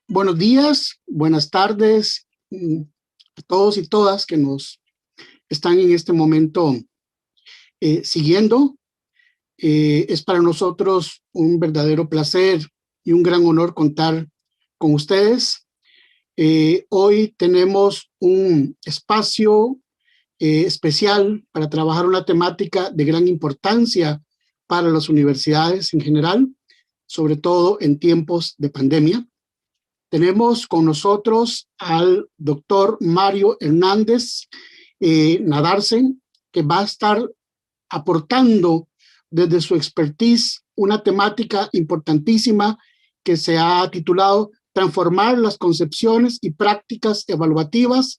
Buenos días, buenas tardes a todos y todas que nos están en este momento siguiendo. Es para nosotros un verdadero placer y un gran honor contar con ustedes. Hoy tenemos un espacio especial para trabajar una temática de gran importancia para las universidades en general, sobre todo en tiempos de pandemia. Tenemos con nosotros al doctor Mario Hernández Nadarsen, que va a estar aportando desde su expertise una temática importantísima que se ha titulado Transformar las concepciones y prácticas evaluativas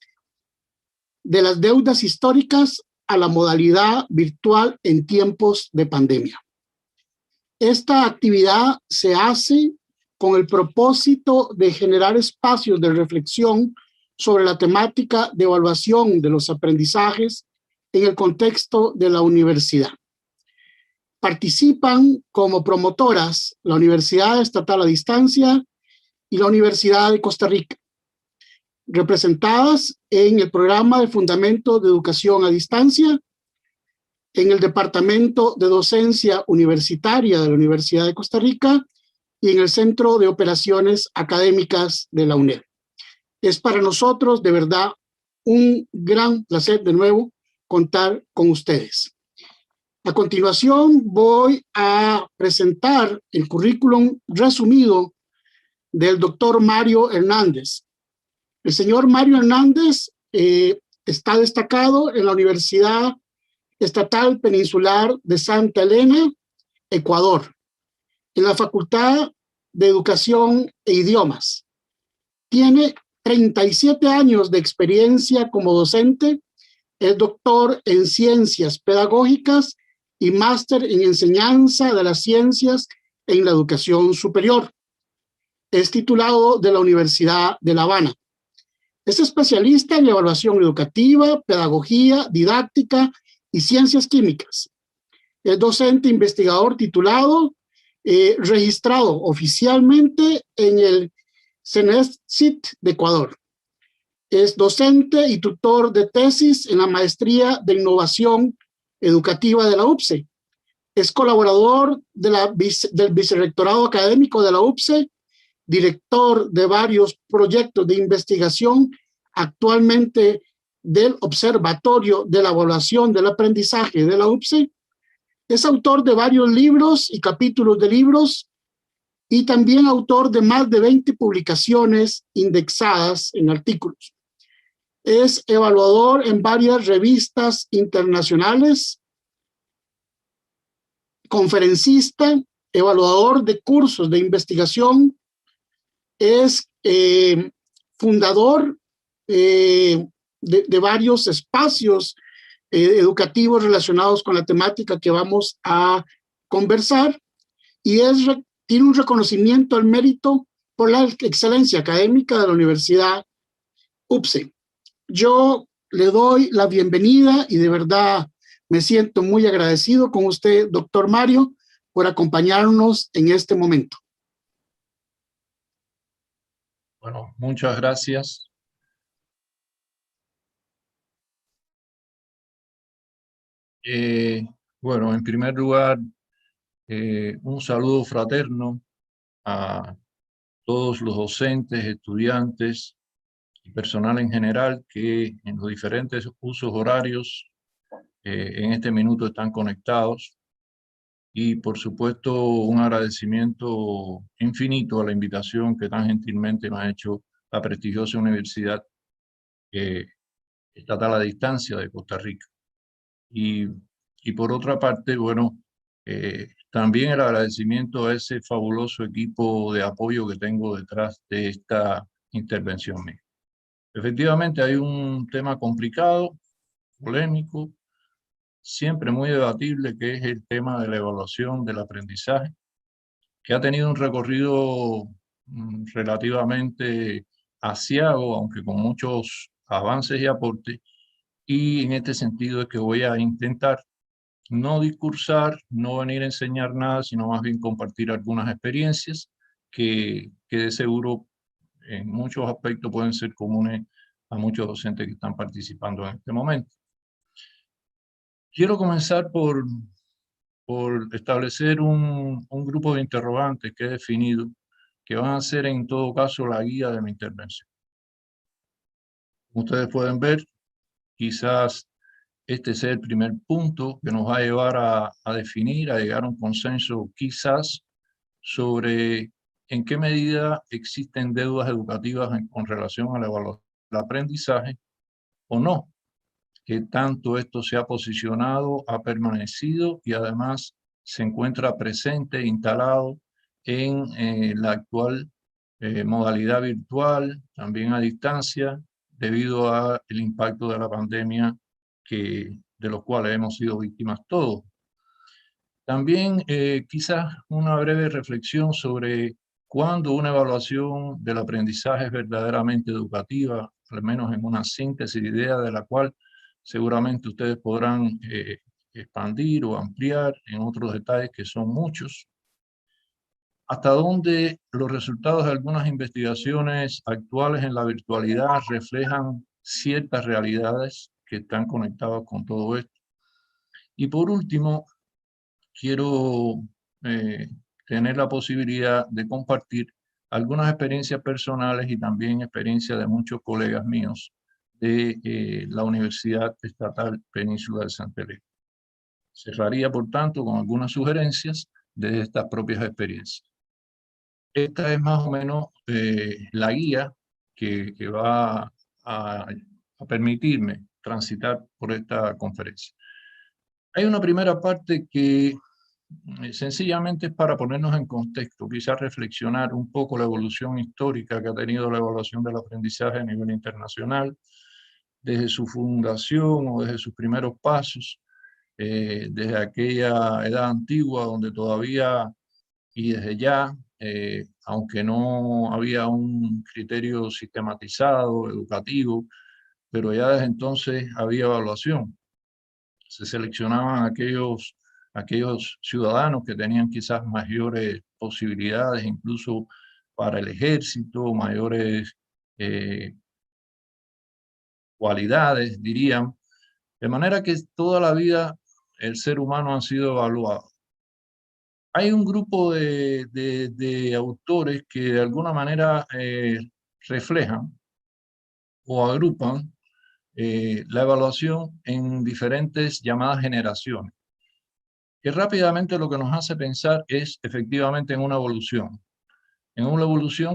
de las deudas históricas a la modalidad virtual en tiempos de pandemia. Esta actividad se hace con el propósito de generar espacios de reflexión sobre la temática de evaluación de los aprendizajes en el contexto de la universidad. Participan como promotoras la Universidad Estatal a Distancia y la Universidad de Costa Rica, representadas en el programa de Fundamento de Educación a Distancia, en el Departamento de Docencia Universitaria de la Universidad de Costa Rica y en el Centro de Operaciones Académicas de la UNED. Es para nosotros de verdad un gran placer de nuevo contar con ustedes. A continuación voy a presentar el currículum resumido del doctor Mario Hernández. El señor Mario Hernández está destacado en la Universidad Estatal Peninsular de Santa Elena, Ecuador, en la Facultad de Educación e Idiomas. Tiene 37 años de experiencia como docente, es doctor en Ciencias Pedagógicas y máster en Enseñanza de las Ciencias en la Educación Superior. Es titulado de la Universidad de La Habana. Es especialista en evaluación educativa, pedagogía, didáctica y ciencias químicas. Es docente investigador titulado, registrado oficialmente en el CENESID de Ecuador. Es docente y tutor de tesis en la Maestría de Innovación Educativa de la UPCE. Es colaborador del Vicerrectorado Académico de la UPCE, director de varios proyectos de investigación, actualmente del Observatorio de la Evaluación del Aprendizaje de la UPCE. Es autor de varios libros y capítulos de libros y también autor de más de 20 publicaciones indexadas en artículos. Es evaluador en varias revistas internacionales, conferencista, evaluador de cursos de investigación, es fundador de varios espacios educativos relacionados con la temática que vamos a conversar y tiene un reconocimiento al mérito por la excelencia académica de la Universidad UPCE. Yo le doy la bienvenida y de verdad me siento muy agradecido con usted, doctor Mario, por acompañarnos en este momento. Bueno, muchas gracias. Bueno, en primer lugar, un saludo fraterno a todos los docentes, estudiantes y personal en general que en los diferentes usos horarios en este minuto están conectados. Y por supuesto un agradecimiento infinito a la invitación que tan gentilmente me ha hecho la prestigiosa Universidad Estatal a Distancia de Costa Rica. Y por otra parte, bueno, también el agradecimiento a ese fabuloso equipo de apoyo que tengo detrás de esta intervención mía. Efectivamente hay un tema complicado, polémico, siempre muy debatible, que es el tema de la evaluación del aprendizaje, que ha tenido un recorrido relativamente aciago, aunque con muchos avances y aportes, y en este sentido es que voy a intentar no discursar, no venir a enseñar nada, sino más bien compartir algunas experiencias que de seguro en muchos aspectos pueden ser comunes a muchos docentes que están participando en este momento. Quiero comenzar por establecer un grupo de interrogantes que he definido, que van a ser en todo caso la guía de mi intervención. Como ustedes pueden ver, quizás este sea el primer punto que nos va a llevar a definir, a llegar a un consenso quizás sobre en qué medida existen deudas educativas con relación a la evaluación del aprendizaje o no, que tanto esto se ha posicionado, ha permanecido y además se encuentra presente, instalado en la actual modalidad virtual, también a distancia, debido al impacto de la pandemia de los cuales hemos sido víctimas todos. También quizás una breve reflexión sobre cuándo una evaluación del aprendizaje es verdaderamente educativa, al menos en una síntesis de idea de la cual seguramente ustedes podrán expandir o ampliar en otros detalles que son muchos. Hasta dónde los resultados de algunas investigaciones actuales en la virtualidad reflejan ciertas realidades que están conectadas con todo esto. Y por último, quiero tener la posibilidad de compartir algunas experiencias personales y también experiencias de muchos colegas míos de la Universidad Estatal Península de Santa Elena. Cerraría, por tanto, con algunas sugerencias de estas propias experiencias. Esta es más o menos la guía que va a permitirme transitar por esta conferencia. Hay una primera parte que sencillamente es para ponernos en contexto, quizás reflexionar un poco la evolución histórica que ha tenido la evaluación del aprendizaje a nivel internacional, desde su fundación o desde sus primeros pasos, desde aquella edad antigua donde todavía y desde ya, aunque no había un criterio sistematizado, educativo, pero ya desde entonces había evaluación. Se seleccionaban aquellos ciudadanos que tenían quizás mayores posibilidades, incluso para el ejército, mayores cualidades, dirían, de manera que toda la vida el ser humano ha sido evaluado. Hay un grupo de autores que de alguna manera reflejan o agrupan la evaluación en diferentes llamadas generaciones, que rápidamente lo que nos hace pensar es efectivamente en una evolución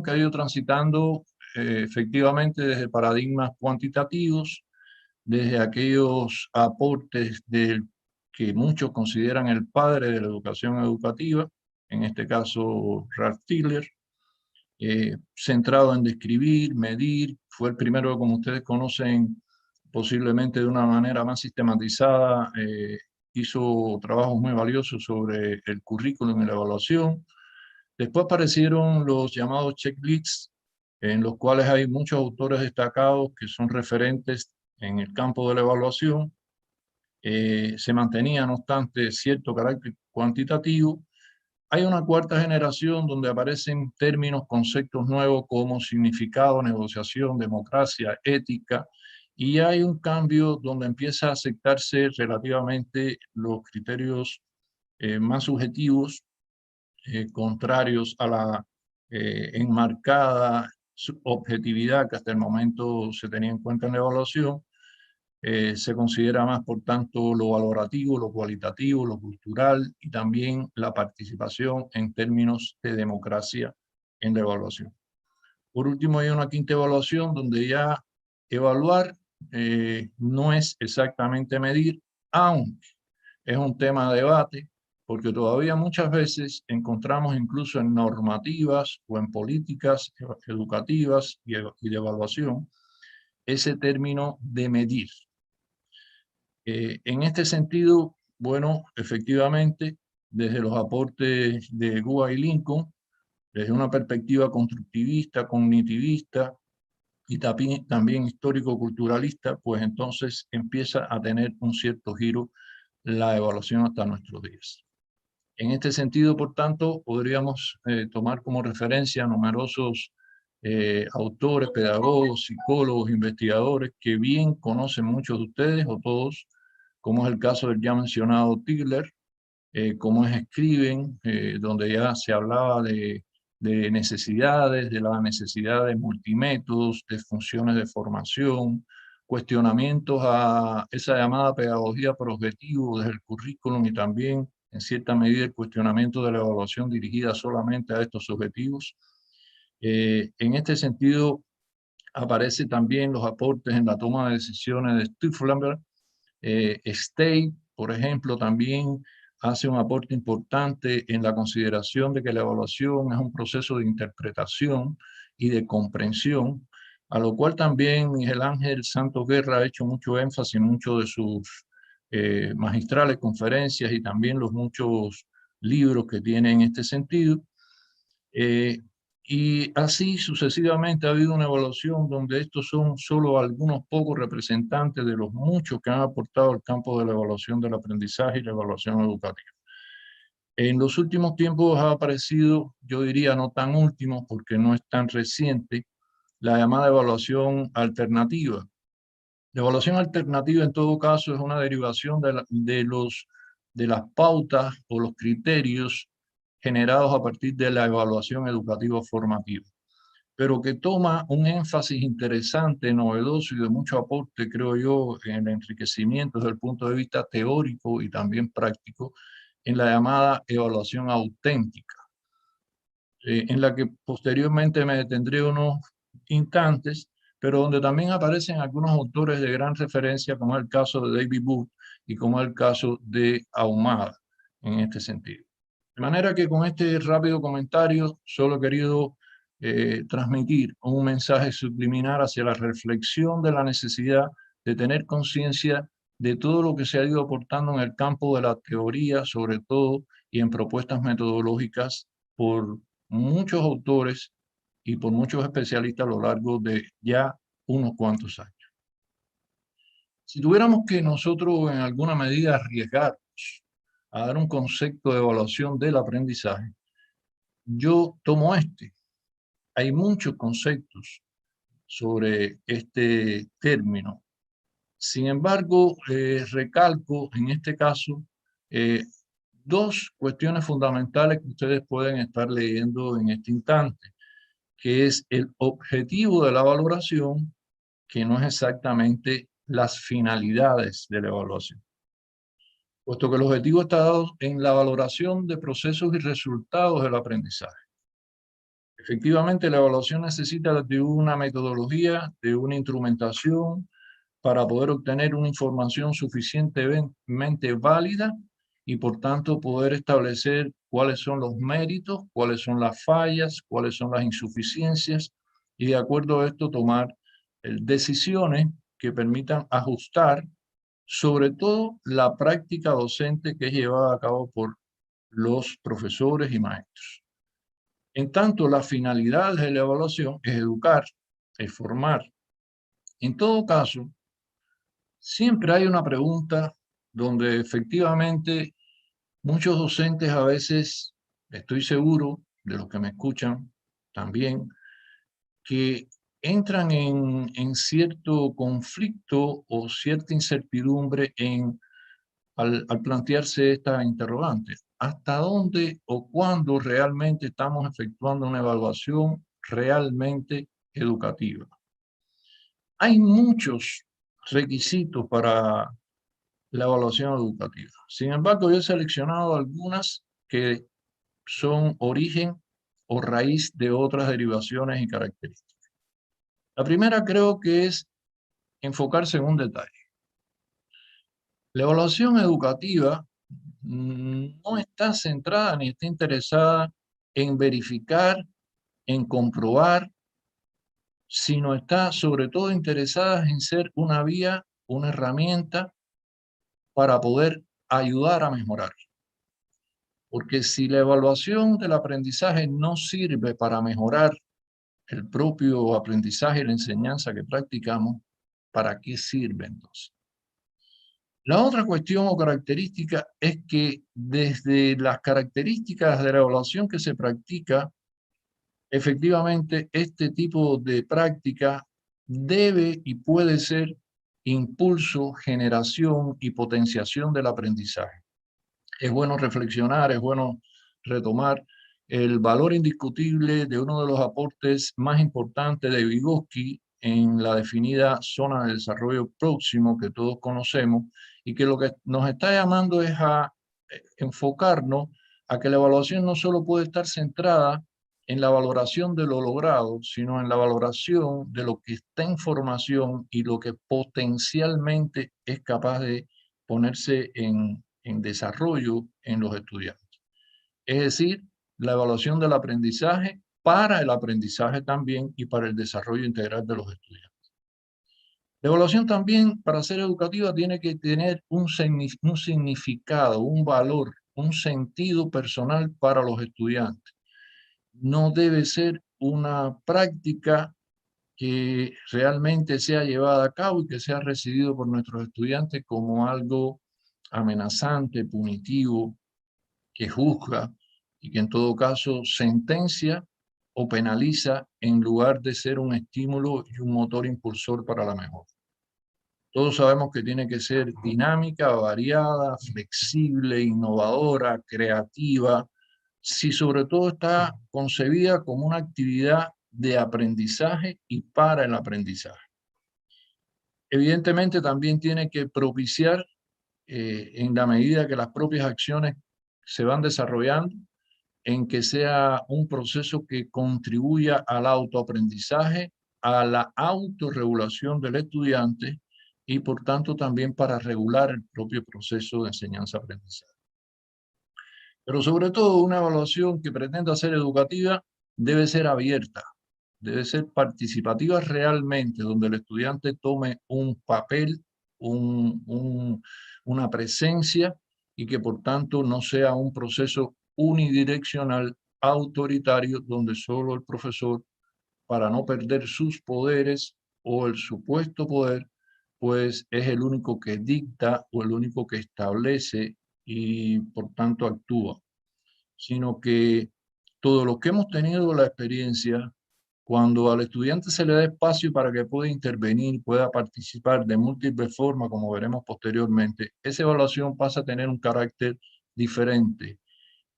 que ha ido transitando efectivamente desde paradigmas cuantitativos, desde aquellos aportes que muchos consideran el padre de la educación educativa, en este caso Ralph Tiller, centrado en describir, medir, fue el primero que, como ustedes conocen, posiblemente de una manera más sistematizada, hizo trabajos muy valiosos sobre el currículum y la evaluación. Después aparecieron los llamados checklists, en los cuales hay muchos autores destacados que son referentes en el campo de la evaluación. Se mantenía, no obstante, cierto carácter cuantitativo. Hay una cuarta generación donde aparecen términos, conceptos nuevos como significado, negociación, democracia, ética, y hay un cambio donde empieza a aceptarse relativamente los criterios más subjetivos, contrarios a la enmarcada objetividad que hasta el momento se tenía en cuenta en la evaluación. Se considera más, por tanto, lo valorativo, lo cualitativo, lo cultural y también la participación en términos de democracia en la evaluación. Por último, hay una quinta evaluación donde ya evaluar no es exactamente medir, aunque es un tema de debate, porque todavía muchas veces encontramos incluso en normativas o en políticas educativas y de evaluación ese término de medir. En este sentido, bueno, efectivamente, desde los aportes de Guba y Lincoln, desde una perspectiva constructivista, cognitivista y también histórico-culturalista, pues entonces empieza a tener un cierto giro la evaluación hasta nuestros días. En este sentido, por tanto, podríamos tomar como referencia numerosos autores, pedagogos, psicólogos, investigadores que bien conocen muchos de ustedes o todos, como es el caso del ya mencionado Tigler, como es Scriven, donde ya se hablaba de necesidades, de las necesidades multimétodos, de funciones de formación, cuestionamientos a esa llamada pedagogía por objetivo desde el currículum y también, en cierta medida, el cuestionamiento de la evaluación dirigida solamente a estos objetivos. En este sentido, aparecen también los aportes en la toma de decisiones de Stifler. State, por ejemplo, también hace un aporte importante en la consideración de que la evaluación es un proceso de interpretación y de comprensión, a lo cual también Miguel Ángel Santos Guerra ha hecho mucho énfasis en muchos de sus magistrales conferencias y también los muchos libros que tiene en este sentido. Y así sucesivamente ha habido una evaluación donde estos son solo algunos pocos representantes de los muchos que han aportado al campo de la evaluación del aprendizaje y la evaluación educativa. En los últimos tiempos ha aparecido, yo diría no tan último porque no es tan reciente, la llamada evaluación alternativa. La evaluación alternativa en todo caso es una derivación de las pautas o los criterios generados a partir de la evaluación educativa formativa, pero que toma un énfasis interesante, novedoso y de mucho aporte, creo yo, en el enriquecimiento desde el punto de vista teórico y también práctico, en la llamada evaluación auténtica, en la que posteriormente me detendré unos instantes, pero donde también aparecen algunos autores de gran referencia, como es el caso de David Booth y como es el caso de Ahumada, en este sentido. De manera que con este rápido comentario solo he querido transmitir un mensaje subliminal hacia la reflexión de la necesidad de tener conciencia de todo lo que se ha ido aportando en el campo de la teoría, sobre todo, y en propuestas metodológicas por muchos autores y por muchos especialistas a lo largo de ya unos cuantos años. Si tuviéramos que nosotros en alguna medida arriesgarnos a dar un concepto de evaluación del aprendizaje, yo tomo este. Hay muchos conceptos sobre este término. Sin embargo, recalco en este caso dos cuestiones fundamentales que ustedes pueden estar leyendo en este instante, que es el objetivo de la valoración, que no es exactamente las finalidades de la evaluación, puesto que el objetivo está dado en la valoración de procesos y resultados del aprendizaje. Efectivamente, la evaluación necesita de una metodología, de una instrumentación para poder obtener una información suficientemente válida y por tanto poder establecer cuáles son los méritos, cuáles son las fallas, cuáles son las insuficiencias y de acuerdo a esto tomar decisiones que permitan ajustar sobre todo la práctica docente que es llevada a cabo por los profesores y maestros. En tanto, la finalidad de la evaluación es educar, es formar. En todo caso, siempre hay una pregunta donde efectivamente muchos docentes a veces, estoy seguro de los que me escuchan también, que entran en cierto conflicto o cierta incertidumbre al plantearse esta interrogante. ¿Hasta dónde o cuándo realmente estamos efectuando una evaluación realmente educativa? Hay muchos requisitos para la evaluación educativa. Sin embargo, yo he seleccionado algunas que son origen o raíz de otras derivaciones y características. La primera creo que es enfocarse en un detalle. La evaluación educativa no está centrada ni está interesada en verificar, en comprobar, sino está sobre todo interesada en ser una vía, una herramienta para poder ayudar a mejorar. Porque si la evaluación del aprendizaje no sirve para mejorar el propio aprendizaje y la enseñanza que practicamos, ¿para qué sirve entonces? La otra cuestión o característica es que desde las características de la evaluación que se practica, efectivamente este tipo de práctica debe y puede ser impulso, generación y potenciación del aprendizaje. Es bueno reflexionar, es bueno retomar el valor indiscutible de uno de los aportes más importantes de Vygotsky en la definida zona de desarrollo próximo que todos conocemos, y que lo que nos está llamando es a enfocarnos a que la evaluación no solo puede estar centrada en la valoración de lo logrado, sino en la valoración de lo que está en formación y lo que potencialmente es capaz de ponerse en desarrollo en los estudiantes. Es decir, la evaluación del aprendizaje para el aprendizaje también y para el desarrollo integral de los estudiantes. La evaluación también, para ser educativa, tiene que tener un significado, un valor, un sentido personal para los estudiantes. No debe ser una práctica que realmente sea llevada a cabo y que sea recibido por nuestros estudiantes como algo amenazante, punitivo, que juzga y que en todo caso sentencia o penaliza en lugar de ser un estímulo y un motor impulsor para la mejora. Todos sabemos que tiene que ser dinámica, variada, flexible, innovadora, creativa, si sobre todo está concebida como una actividad de aprendizaje y para el aprendizaje. Evidentemente también tiene que propiciar, en la medida que las propias acciones se van desarrollando, en que sea un proceso que contribuya al autoaprendizaje, a la autorregulación del estudiante y por tanto también para regular el propio proceso de enseñanza-aprendizaje. Pero sobre todo una evaluación que pretenda ser educativa debe ser abierta, debe ser participativa realmente, donde el estudiante tome un papel, una presencia y que por tanto no sea un proceso unidireccional, autoritario, donde solo el profesor, para no perder sus poderes o el supuesto poder, pues es el único que dicta o el único que establece y por tanto actúa, sino que todo lo que hemos tenido la experiencia, cuando al estudiante se le da espacio para que pueda intervenir, pueda participar de múltiples formas, como veremos posteriormente, esa evaluación pasa a tener un carácter diferente,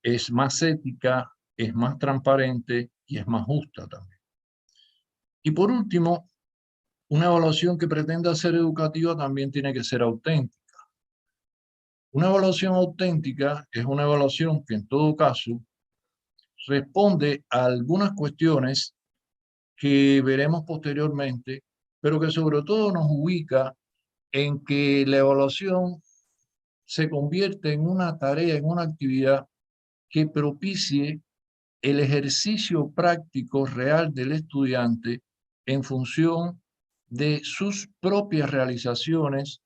es más ética, es más transparente y es más justa también. Y por último, una evaluación que pretenda ser educativa también tiene que ser auténtica. Una evaluación auténtica es una evaluación que en todo caso responde a algunas cuestiones que veremos posteriormente, pero que sobre todo nos ubica en que la evaluación se convierte en una tarea, en una actividad que propicie el ejercicio práctico real del estudiante en función de sus propias realizaciones,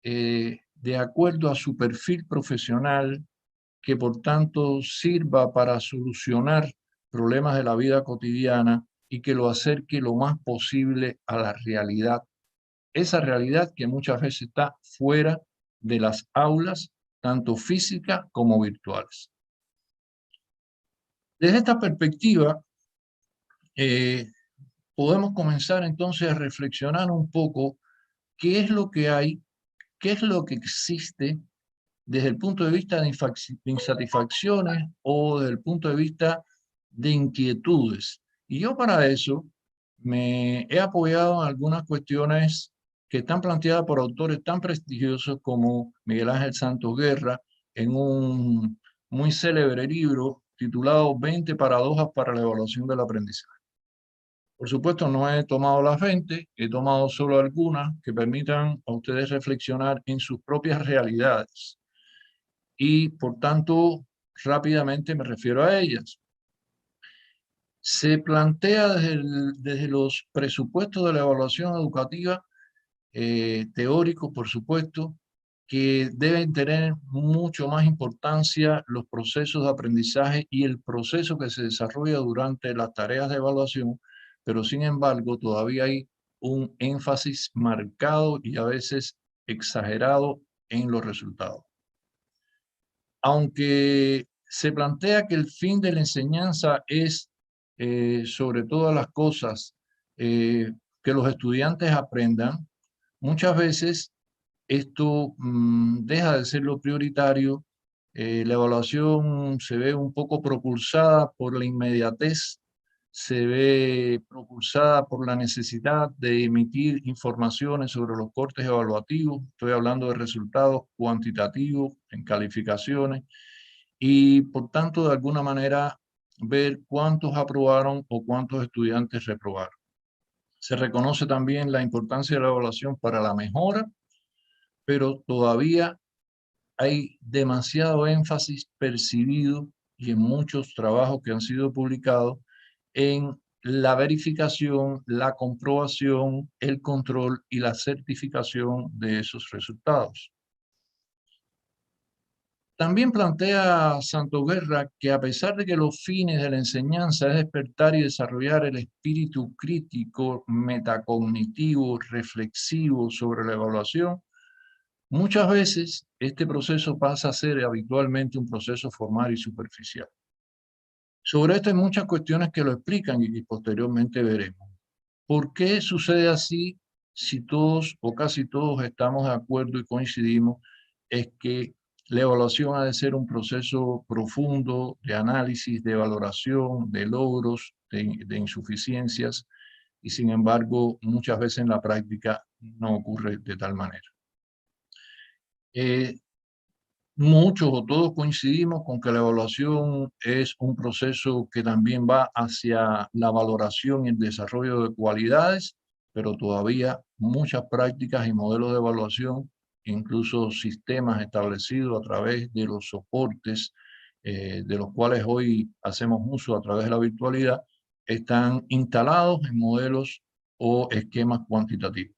de acuerdo a su perfil profesional, que por tanto sirva para solucionar problemas de la vida cotidiana y que lo acerque lo más posible a la realidad. Esa realidad que muchas veces está fuera de las aulas, tanto físicas como virtuales. Desde esta perspectiva, podemos comenzar entonces a reflexionar un poco qué es lo que hay, qué es lo que existe desde el punto de vista de insatisfacciones o desde el punto de vista de inquietudes. Y yo para eso me he apoyado en algunas cuestiones que están planteadas por autores tan prestigiosos como Miguel Ángel Santos Guerra en un muy célebre libro titulado 20 paradojas para la evaluación del aprendizaje. Por supuesto, no he tomado las 20, he tomado solo algunas que permitan a ustedes reflexionar en sus propias realidades. Y por tanto, rápidamente me refiero a ellas. Se plantea desde los presupuestos de la evaluación educativa, teóricos, por supuesto, que deben tener mucho más importancia los procesos de aprendizaje y el proceso que se desarrolla durante las tareas de evaluación, pero sin embargo todavía hay un énfasis marcado y a veces exagerado en los resultados. Aunque se plantea que el fin de la enseñanza es sobre todas las cosas que los estudiantes aprendan, muchas veces esto deja de ser lo prioritario. La evaluación se ve un poco propulsada por la inmediatez, se ve propulsada por la necesidad de emitir informaciones sobre los cortes evaluativos. Estoy hablando de resultados cuantitativos en calificaciones y por tanto de alguna manera ver cuántos aprobaron o cuántos estudiantes reprobaron. Se reconoce también la importancia de la evaluación para la mejora, pero todavía hay demasiado énfasis percibido y en muchos trabajos que han sido publicados en la verificación, la comprobación, el control y la certificación de esos resultados. También plantea Santoguerra que a pesar de que los fines de la enseñanza es despertar y desarrollar el espíritu crítico, metacognitivo, reflexivo sobre la evaluación, muchas veces este proceso pasa a ser habitualmente un proceso formal y superficial. Sobre esto hay muchas cuestiones que lo explican y que posteriormente veremos. ¿Por qué sucede así si todos o casi todos estamos de acuerdo y coincidimos? Es que la evaluación ha de ser un proceso profundo de análisis, de valoración, de logros, de insuficiencias, y sin embargo muchas veces en la práctica no ocurre de tal manera. Muchos o todos coincidimos con que la evaluación es un proceso que también va hacia la valoración y el desarrollo de cualidades, pero todavía muchas prácticas y modelos de evaluación, incluso sistemas establecidos a través de los soportes de los cuales hoy hacemos uso a través de la virtualidad, están instalados en modelos o esquemas cuantitativos.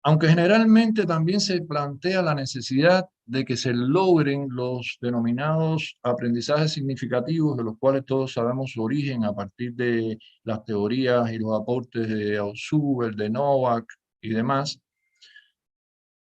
Aunque generalmente también se plantea la necesidad de que se logren los denominados aprendizajes significativos, de los cuales todos sabemos su origen a partir de las teorías y los aportes de Ausubel, de Novak y demás,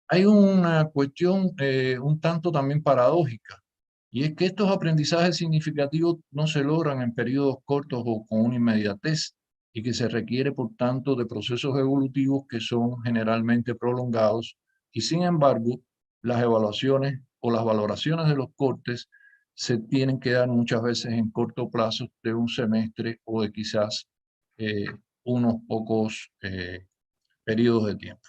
hay una cuestión un tanto también paradójica, y es que estos aprendizajes significativos no se logran en periodos cortos o con una inmediatez, y que se requiere, por tanto, de procesos evolutivos que son generalmente prolongados, y sin embargo, las evaluaciones o las valoraciones de los cortes se tienen que dar muchas veces en corto plazo de un semestre o de quizás unos pocos periodos de tiempo.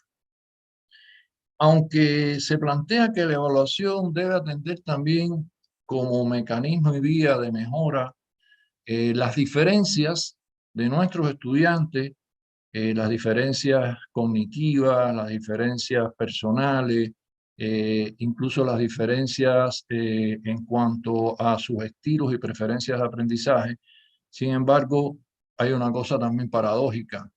Aunque se plantea que la evaluación debe atender también como mecanismo y vía de mejora las diferencias de nuestros estudiantes, las diferencias cognitivas, las diferencias personales, incluso las diferencias en cuanto a sus estilos y preferencias de aprendizaje. Sin embargo, hay una cosa también paradójica,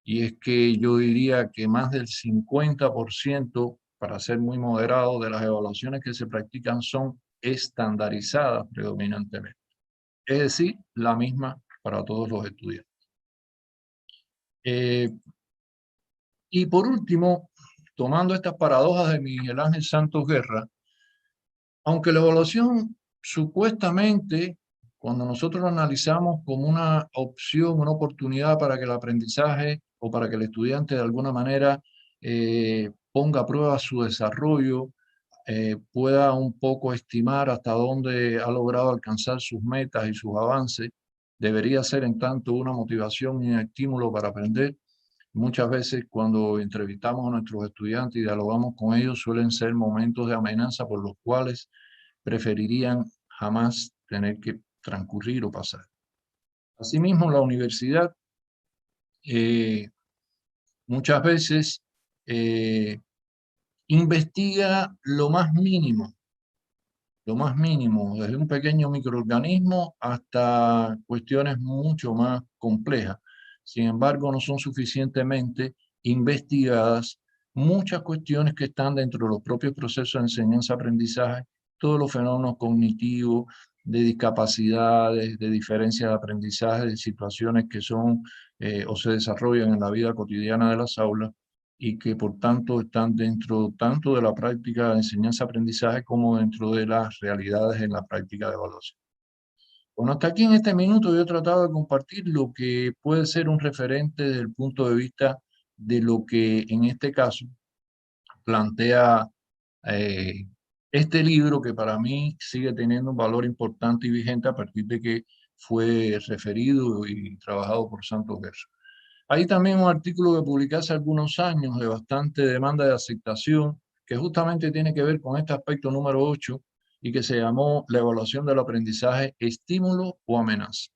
y es que yo diría que más del 50%, para ser muy moderado, de las evaluaciones que se practican son estandarizadas predominantemente. Es decir, la misma para todos los estudiantes. Y por último, tomando estas paradojas de Miguel Ángel Santos Guerra, aunque la evaluación supuestamente, cuando nosotros lo analizamos como una opción, una oportunidad para que el aprendizaje o para que el estudiante de alguna manera ponga a prueba su desarrollo, pueda un poco estimar hasta dónde ha logrado alcanzar sus metas y sus avances, debería ser en tanto una motivación y un estímulo para aprender. Muchas veces cuando entrevistamos a nuestros estudiantes y dialogamos con ellos suelen ser momentos de amenaza por los cuales preferirían jamás tener que transcurrir o pasar. Asimismo, la universidad muchas veces investiga lo más mínimo, desde un pequeño microorganismo hasta cuestiones mucho más complejas. Sin embargo, no son suficientemente investigadas muchas cuestiones que están dentro de los propios procesos de enseñanza-aprendizaje, todos los fenómenos cognitivos, de discapacidades, de diferencias de aprendizaje, de situaciones que son o se desarrollan en la vida cotidiana de las aulas, y que por tanto están dentro tanto de la práctica de enseñanza-aprendizaje como dentro de las realidades en la práctica de evaluación. Bueno, hasta aquí en este minuto yo he tratado de compartir lo que puede ser un referente desde el punto de vista de lo que en este caso plantea eh, este libro, que para mí sigue teniendo un valor importante y vigente a partir de que fue referido y trabajado por Santos Gerson. Hay también un artículo que publiqué hace algunos años de bastante demanda de aceptación, que justamente tiene que ver con este aspecto número 8 y que se llamó la evaluación del aprendizaje, estímulo o amenaza.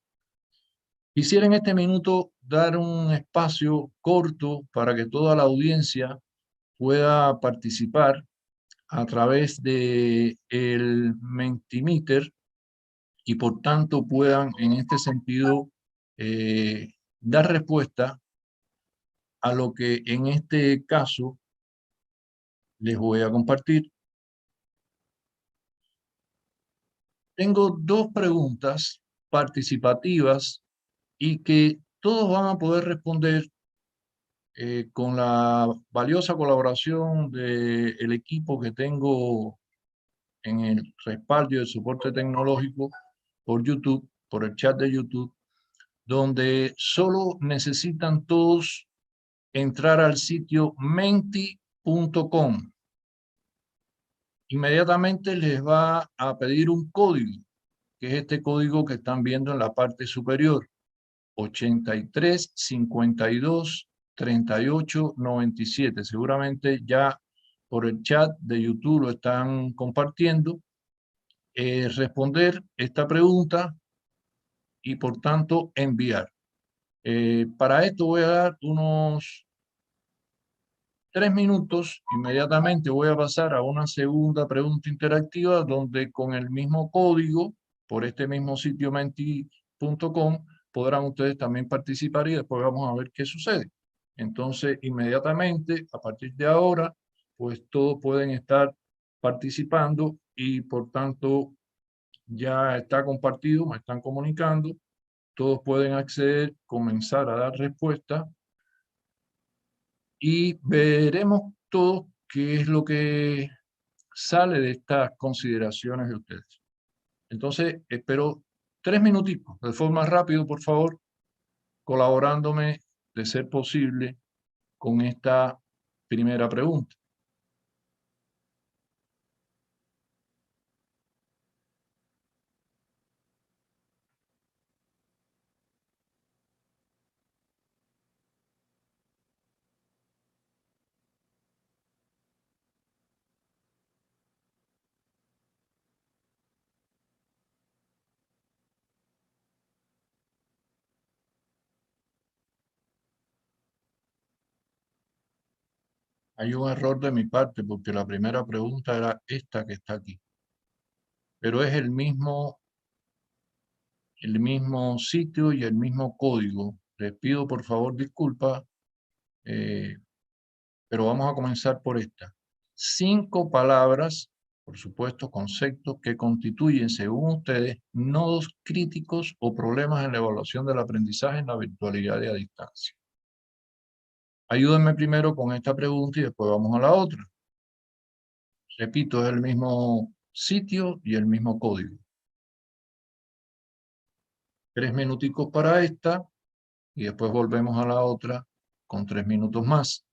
Quisiera en este minuto dar un espacio corto para que toda la audiencia pueda participar a través de el Mentimeter y por tanto puedan en este sentido dar respuesta a lo que en este caso les voy a compartir. Tengo dos preguntas participativas y que todos van a poder responder con la valiosa colaboración del equipo que tengo en el respaldo y el soporte tecnológico por YouTube, por el chat de YouTube, donde solo necesitan todos entrar al sitio menti.com. Inmediatamente les va a pedir un código, que es este código que están viendo en la parte superior, 83 52 38 97. Seguramente ya por el chat de YouTube lo están compartiendo. Responder esta pregunta y por tanto enviar. Para esto voy a dar unos 3 minutos. Inmediatamente voy a pasar a una segunda pregunta interactiva donde con el mismo código, por este mismo sitio menti.com, podrán ustedes también participar y después vamos a ver qué sucede. Entonces, inmediatamente, a partir de ahora, pues todos pueden estar participando y por tanto ya está compartido, me están comunicando, todos pueden acceder, comenzar a dar respuesta y veremos todo qué es lo que sale de estas consideraciones de ustedes. Entonces, espero 3 minutitos, de forma rápida, por favor, colaborándome de ser posible con esta primera pregunta. Hay un error de mi parte porque la primera pregunta era esta que está aquí, pero es el mismo sitio y el mismo código. Les pido por favor disculpas, pero vamos a comenzar por esta. 5 palabras, por supuesto, conceptos que constituyen, según ustedes, nodos críticos o problemas en la evaluación del aprendizaje en la virtualidad y a distancia. Ayúdenme primero con esta pregunta y después vamos a la otra. Repito, es el mismo sitio y el mismo código. 3 minuticos para esta y después volvemos a la otra con 3 minutos más.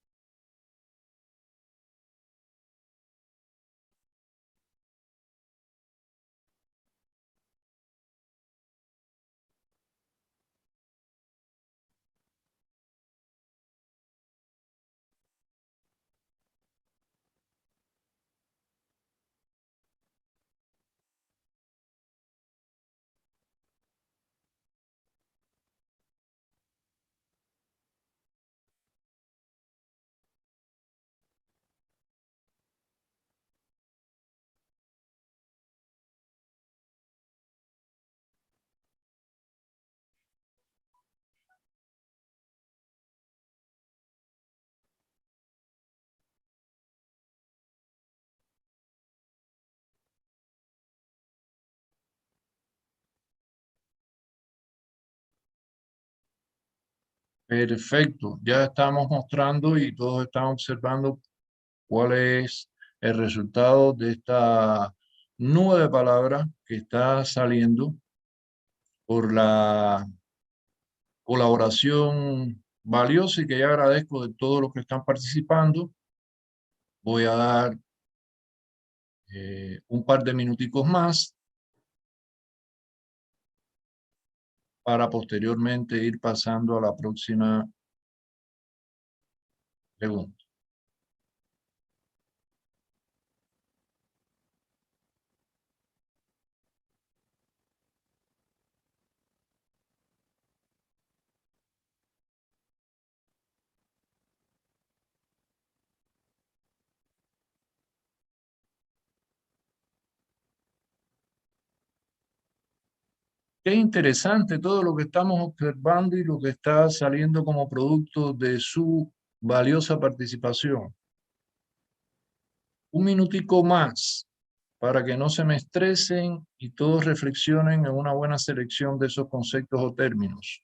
Perfecto, ya estamos mostrando y todos están observando cuál es el resultado de esta nube de palabras que está saliendo por la colaboración valiosa y que ya agradezco de todos los que están participando. Voy a dar un par de minuticos más para posteriormente ir pasando a la próxima pregunta. Qué interesante todo lo que estamos observando y lo que está saliendo como producto de su valiosa participación. Un minutico más para que no se me estresen y todos reflexionen en una buena selección de esos conceptos o términos.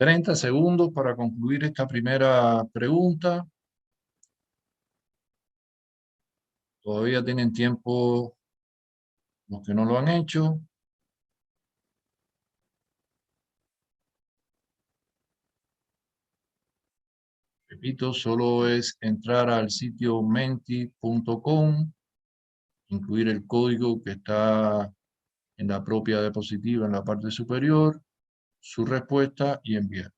$30 segundos para concluir esta primera pregunta. Todavía tienen tiempo los que no lo han hecho. Repito, solo es entrar al sitio menti.com, incluir el código que está en la propia diapositiva en la parte superior, su respuesta y enviar.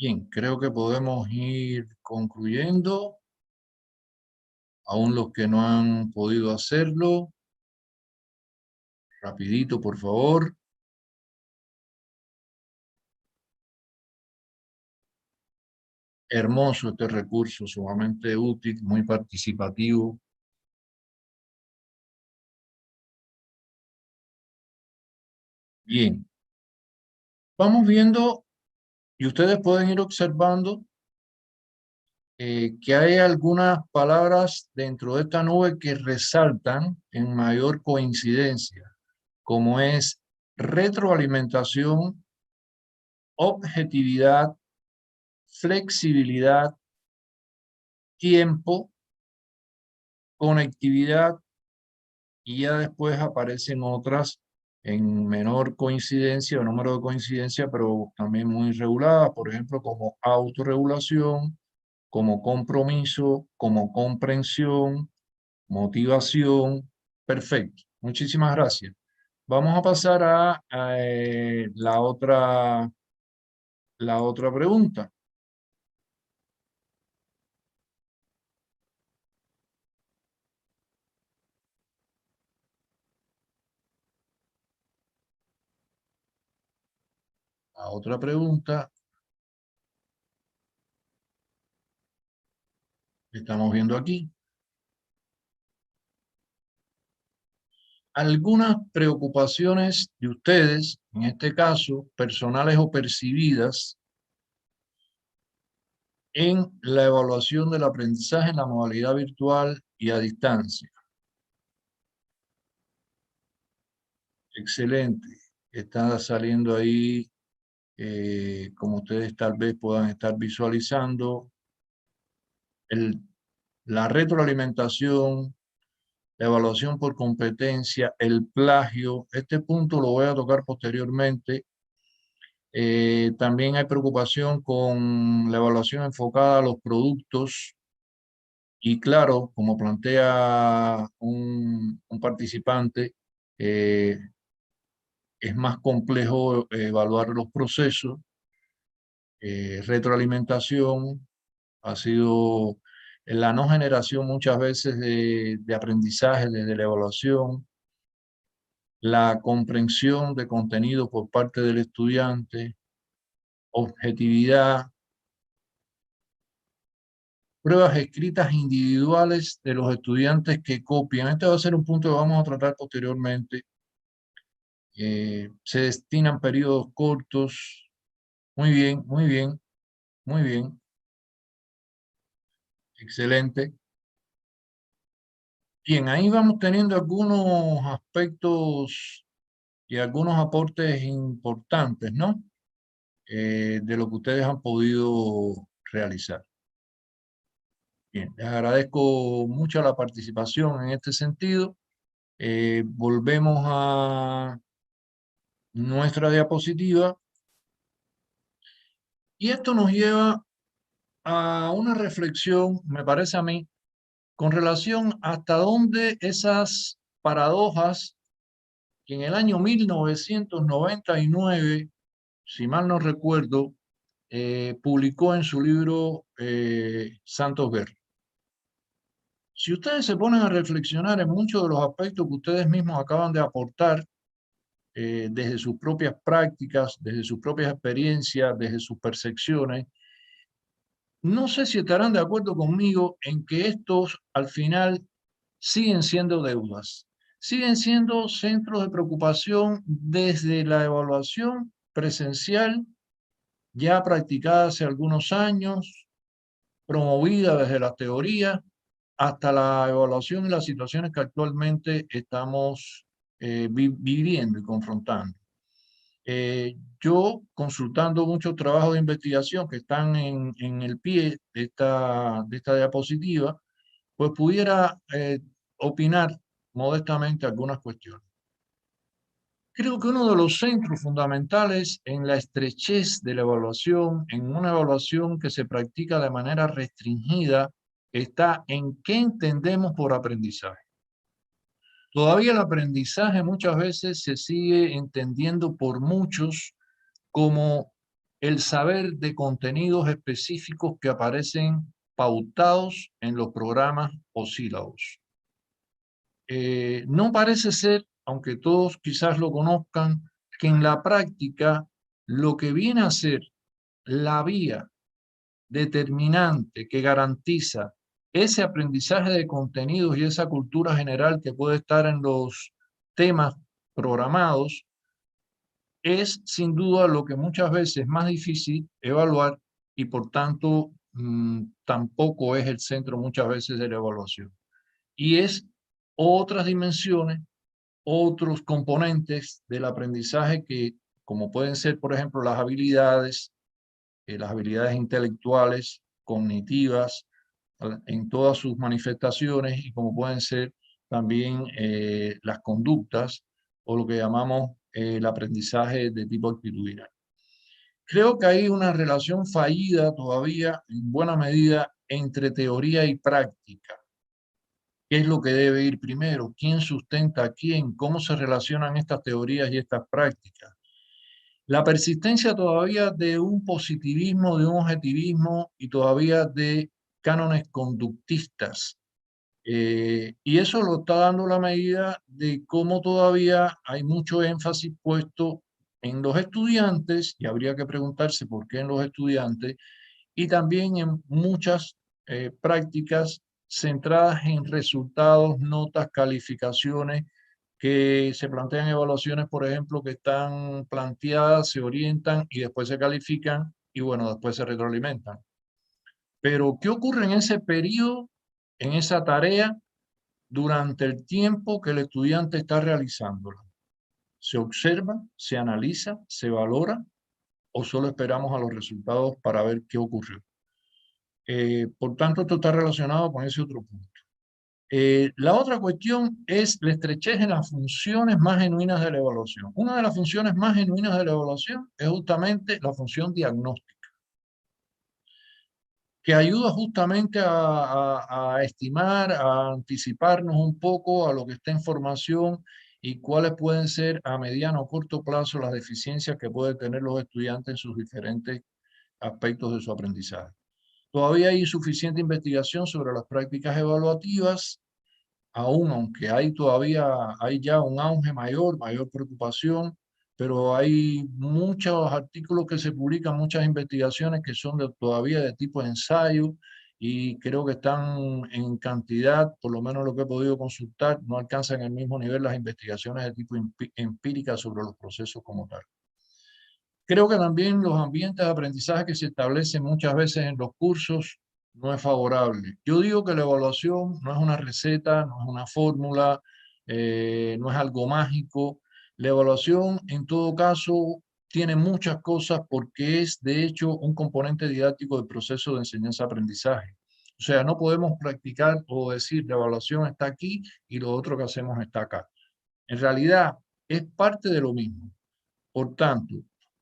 Bien, creo que podemos ir concluyendo. Aún los que no han podido hacerlo, rapidito, por favor. Hermoso este recurso, sumamente útil, muy participativo. Bien. Vamos viendo, y ustedes pueden ir observando que hay algunas palabras dentro de esta nube que resaltan en mayor coincidencia, como es retroalimentación, objetividad, flexibilidad, tiempo, conectividad, y ya después aparecen otras en menor coincidencia o número de coincidencia, pero también muy reguladas, por ejemplo, como autorregulación, como compromiso, como comprensión, motivación. Perfecto. Muchísimas gracias. Vamos a pasar a la otra pregunta. La otra pregunta que estamos viendo aquí. Algunas preocupaciones de ustedes, en este caso, personales o percibidas, en la evaluación del aprendizaje en la modalidad virtual y a distancia. Excelente. Está saliendo ahí, como ustedes tal vez puedan estar visualizando, la retroalimentación, la evaluación por competencia, el plagio. Este punto lo voy a tocar posteriormente. También hay preocupación con la evaluación enfocada a los productos y claro, como plantea un participante, es más complejo evaluar los procesos. Retroalimentación ha sido la no generación muchas veces de aprendizaje desde la evaluación, la comprensión de contenido por parte del estudiante, objetividad, pruebas escritas individuales de los estudiantes que copian. Este va a ser un punto que vamos a tratar posteriormente. Se destinan periodos cortos. Muy bien, muy bien, muy bien. Excelente. Bien, ahí vamos teniendo algunos aspectos y algunos aportes importantes, ¿no? De lo que ustedes han podido realizar. Bien, les agradezco mucho la participación en este sentido. Volvemos a nuestra diapositiva y esto nos lleva a una reflexión, me parece a mí, con relación hasta dónde esas paradojas que en el año 1999, si mal no recuerdo, publicó en su libro Santos Guerra. Si ustedes se ponen a reflexionar en muchos de los aspectos que ustedes mismos acaban de aportar, desde sus propias prácticas, desde sus propias experiencias, desde sus percepciones, no sé si estarán de acuerdo conmigo en que estos al final siguen siendo deudas, siguen siendo centros de preocupación desde la evaluación presencial ya practicada hace algunos años, promovida desde la teoría, hasta la evaluación y las situaciones que actualmente estamos viviendo y confrontando. Yo, consultando muchos trabajos de investigación que están en el pie de esta diapositiva, pues pudiera opinar modestamente algunas cuestiones. Creo que uno de los centros fundamentales en la estrechez de la evaluación, en una evaluación que se practica de manera restringida, está en qué entendemos por aprendizaje. Todavía el aprendizaje muchas veces se sigue entendiendo por muchos como el saber de contenidos específicos que aparecen pautados en los programas o sílabos. No parece ser, aunque todos quizás lo conozcan, que en la práctica lo que viene a ser la vía determinante que garantiza ese aprendizaje de contenidos y esa cultura general que puede estar en los temas programados es sin duda lo que muchas veces es más difícil evaluar y por tanto tampoco es el centro muchas veces de la evaluación. Y es otras dimensiones, otros componentes del aprendizaje que, como pueden ser, por ejemplo, las habilidades intelectuales, cognitivas, en todas sus manifestaciones, y como pueden ser también las conductas o lo que llamamos el aprendizaje de tipo actitudinal. Creo que hay una relación fallida todavía, en buena medida, entre teoría y práctica. ¿Qué es lo que debe ir primero? ¿Quién sustenta a quién? ¿Cómo se relacionan estas teorías y estas prácticas? La persistencia todavía de un positivismo, de un objetivismo y todavía de cánones conductistas. Y eso lo está dando la medida de cómo todavía hay mucho énfasis puesto en los estudiantes, y habría que preguntarse por qué en los estudiantes, y también en muchas prácticas centradas en resultados, notas, calificaciones, que se plantean evaluaciones, por ejemplo, que están planteadas, se orientan y después se califican y bueno, después se retroalimentan. Pero, ¿qué ocurre en ese periodo, en esa tarea, durante el tiempo que el estudiante está realizándola? ¿Se observa, se analiza, se valora o solo esperamos a los resultados para ver qué ocurrió? Por tanto, esto está relacionado con ese otro punto. La otra cuestión es la estrechez en las funciones más genuinas de la evaluación. Una de las funciones más genuinas de la evaluación es justamente la función diagnóstica, que ayuda justamente a estimar, a anticiparnos un poco a lo que está en formación y cuáles pueden ser a mediano o corto plazo las deficiencias que pueden tener los estudiantes en sus diferentes aspectos de su aprendizaje. Todavía hay insuficiente investigación sobre las prácticas evaluativas, aún aunque hay ya un auge mayor preocupación, pero hay muchos artículos que se publican, muchas investigaciones que son todavía de tipo ensayo y creo que están en cantidad, por lo menos lo que he podido consultar, no alcanzan el mismo nivel las investigaciones de tipo empírica sobre los procesos como tal. Creo que también los ambientes de aprendizaje que se establecen muchas veces en los cursos no es favorable. Yo digo que la evaluación no es una receta, no es una fórmula, no es algo mágico. La evaluación, en todo caso, tiene muchas cosas porque es, de hecho, un componente didáctico del proceso de enseñanza-aprendizaje. O sea, no podemos practicar o decir la evaluación está aquí y lo otro que hacemos está acá. En realidad, es parte de lo mismo. Por tanto,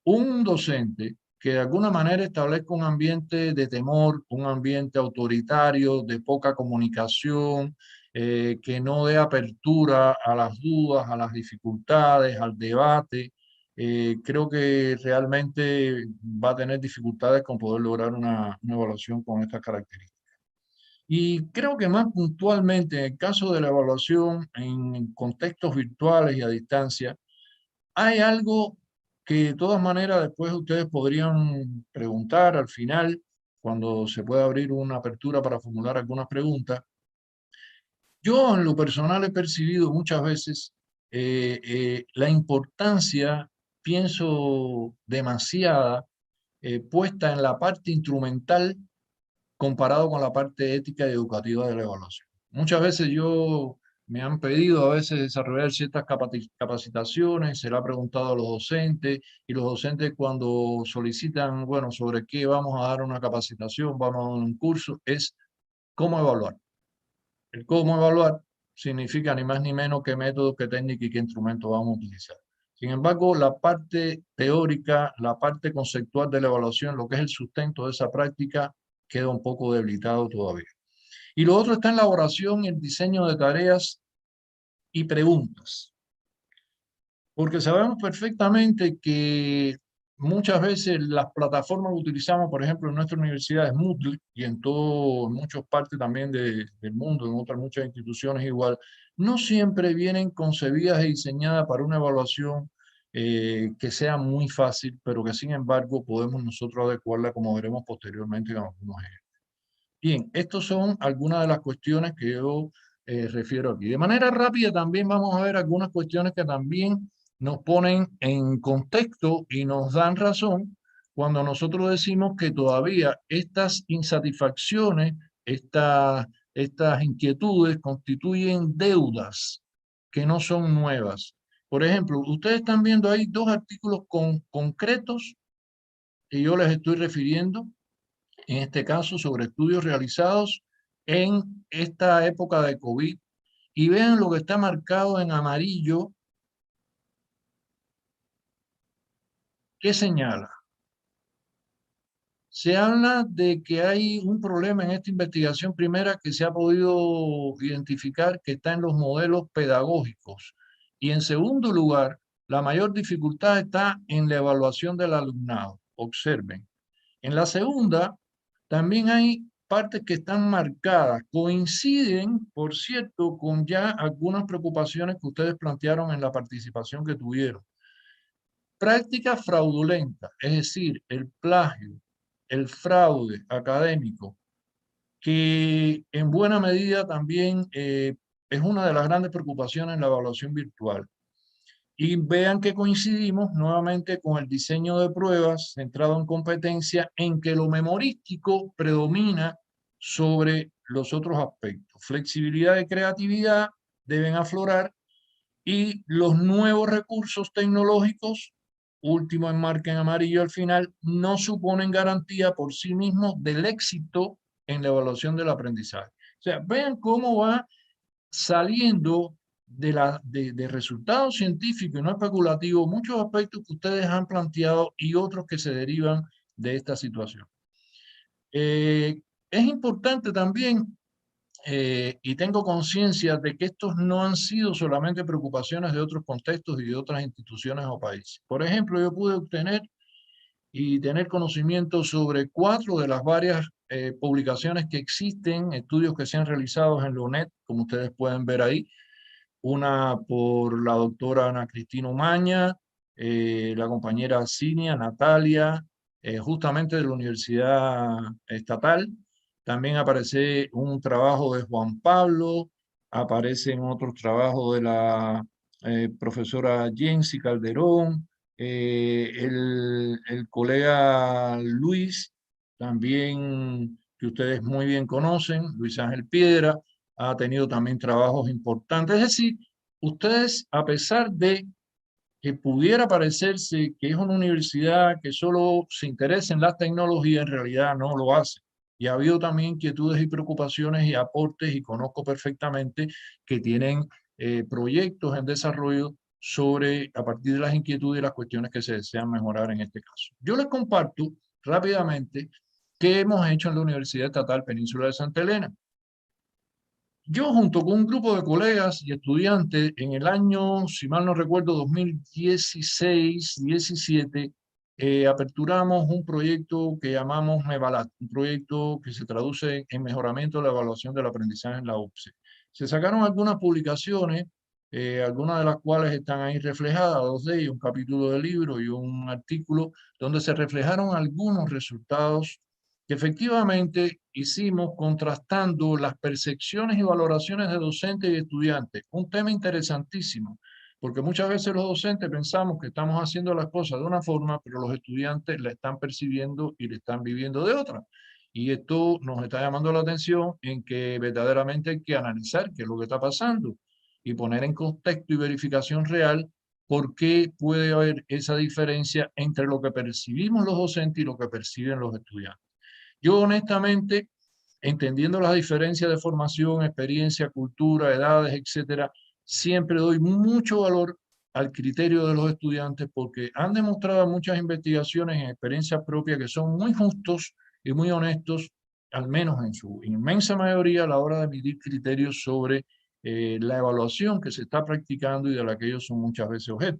un docente que de alguna manera establezca un ambiente de temor, un ambiente autoritario, de poca comunicación, que no dé apertura a las dudas, a las dificultades, al debate, creo que realmente va a tener dificultades con poder lograr una evaluación con estas características. Y creo que más puntualmente, en el caso de la evaluación en contextos virtuales y a distancia, hay algo que de todas maneras después ustedes podrían preguntar al final, cuando se pueda abrir una apertura para formular algunas preguntas. Yo en lo personal he percibido muchas veces la importancia, pienso demasiada, puesta en la parte instrumental comparado con la parte ética y educativa de la evaluación. Muchas veces me han pedido a veces desarrollar ciertas capacitaciones, se le ha preguntado a los docentes y los docentes cuando solicitan, bueno, sobre qué vamos a dar una capacitación, vamos a dar un curso, es cómo evaluar. El cómo evaluar significa ni más ni menos qué métodos, qué técnicas y qué instrumentos vamos a utilizar. Sin embargo, la parte teórica, la parte conceptual de la evaluación, lo que es el sustento de esa práctica, queda un poco debilitado todavía. Y lo otro está en la elaboración y el diseño de tareas y preguntas. Porque sabemos perfectamente que muchas veces las plataformas que utilizamos, por ejemplo, en nuestra universidad es Moodle y en muchas partes también del mundo, en otras muchas instituciones igual, no siempre vienen concebidas y diseñadas para una evaluación que sea muy fácil, pero que sin embargo podemos nosotros adecuarla como veremos posteriormente en algunos ejemplos. Bien, estas son algunas de las cuestiones que yo refiero aquí. De manera rápida también vamos a ver algunas cuestiones que también nos ponen en contexto y nos dan razón cuando nosotros decimos que todavía estas insatisfacciones, estas inquietudes constituyen deudas que no son nuevas. Por ejemplo, ustedes están viendo ahí dos artículos concretos que yo les estoy refiriendo en este caso sobre estudios realizados en esta época de COVID, y vean lo que está marcado en amarillo, ¿qué señala? Se habla de que hay un problema en esta investigación primera que se ha podido identificar que está en los modelos pedagógicos. Y en segundo lugar, la mayor dificultad está en la evaluación del alumnado. Observen. En la segunda, también hay partes que están marcadas, coinciden, por cierto, con ya algunas preocupaciones que ustedes plantearon en la participación que tuvieron. Práctica fraudulenta, es decir, el plagio, el fraude académico, que en buena medida también es una de las grandes preocupaciones en la evaluación virtual. Y vean que coincidimos nuevamente con el diseño de pruebas centrado en competencia, en que lo memorístico predomina sobre los otros aspectos. Flexibilidad y creatividad deben aflorar y los nuevos recursos tecnológicos, último enmarque en amarillo al final, no suponen garantía por sí mismos del éxito en la evaluación del aprendizaje. O sea, vean cómo va saliendo de resultados científicos y no especulativo, muchos aspectos que ustedes han planteado y otros que se derivan de esta situación. Es importante también, y tengo conciencia de que estos no han sido solamente preocupaciones de otros contextos y de otras instituciones o países. Por ejemplo, yo pude obtener y tener conocimiento sobre 4 de las varias publicaciones que existen, estudios que se han realizado en la UNED, como ustedes pueden ver ahí. Una por la doctora Ana Cristina Umaña, la compañera Cinia, Natalia, justamente de la Universidad Estatal. También aparece un trabajo de Juan Pablo, aparecen otros trabajos de la profesora Jensi Calderón, el colega Luis, también que ustedes muy bien conocen, Luis Ángel Piedra, ha tenido también trabajos importantes. Es decir, ustedes, a pesar de que pudiera parecerse que es una universidad que solo se interesa en las tecnologías, en realidad no lo hace. Y ha habido también inquietudes y preocupaciones y aportes, y conozco perfectamente que tienen proyectos en desarrollo sobre, a partir de las inquietudes y las cuestiones que se desean mejorar en este caso. Yo les comparto rápidamente qué hemos hecho en la Universidad Estatal Península de Santa Elena. Yo, junto con un grupo de colegas y estudiantes, en el año, si mal no recuerdo, 2016-17, aperturamos un proyecto que llamamos MEVALAT, un proyecto que se traduce en mejoramiento de la evaluación del aprendizaje en la UPCE. Se sacaron algunas publicaciones, algunas de las cuales están ahí reflejadas, 2 de ellas, un capítulo de libro y un artículo, donde se reflejaron algunos resultados que efectivamente hicimos contrastando las percepciones y valoraciones de docentes y estudiantes. Un tema interesantísimo, porque muchas veces los docentes pensamos que estamos haciendo las cosas de una forma, pero los estudiantes la están percibiendo y la están viviendo de otra. Y esto nos está llamando la atención en que verdaderamente hay que analizar qué es lo que está pasando y poner en contexto y verificación real por qué puede haber esa diferencia entre lo que percibimos los docentes y lo que perciben los estudiantes. Yo honestamente, entendiendo las diferencias de formación, experiencia, cultura, edades, etcétera, siempre doy mucho valor al criterio de los estudiantes, porque han demostrado muchas investigaciones en experiencias propias que son muy justos y muy honestos, al menos en su inmensa mayoría, a la hora de emitir criterios sobre la evaluación que se está practicando y de la que ellos son muchas veces objeto.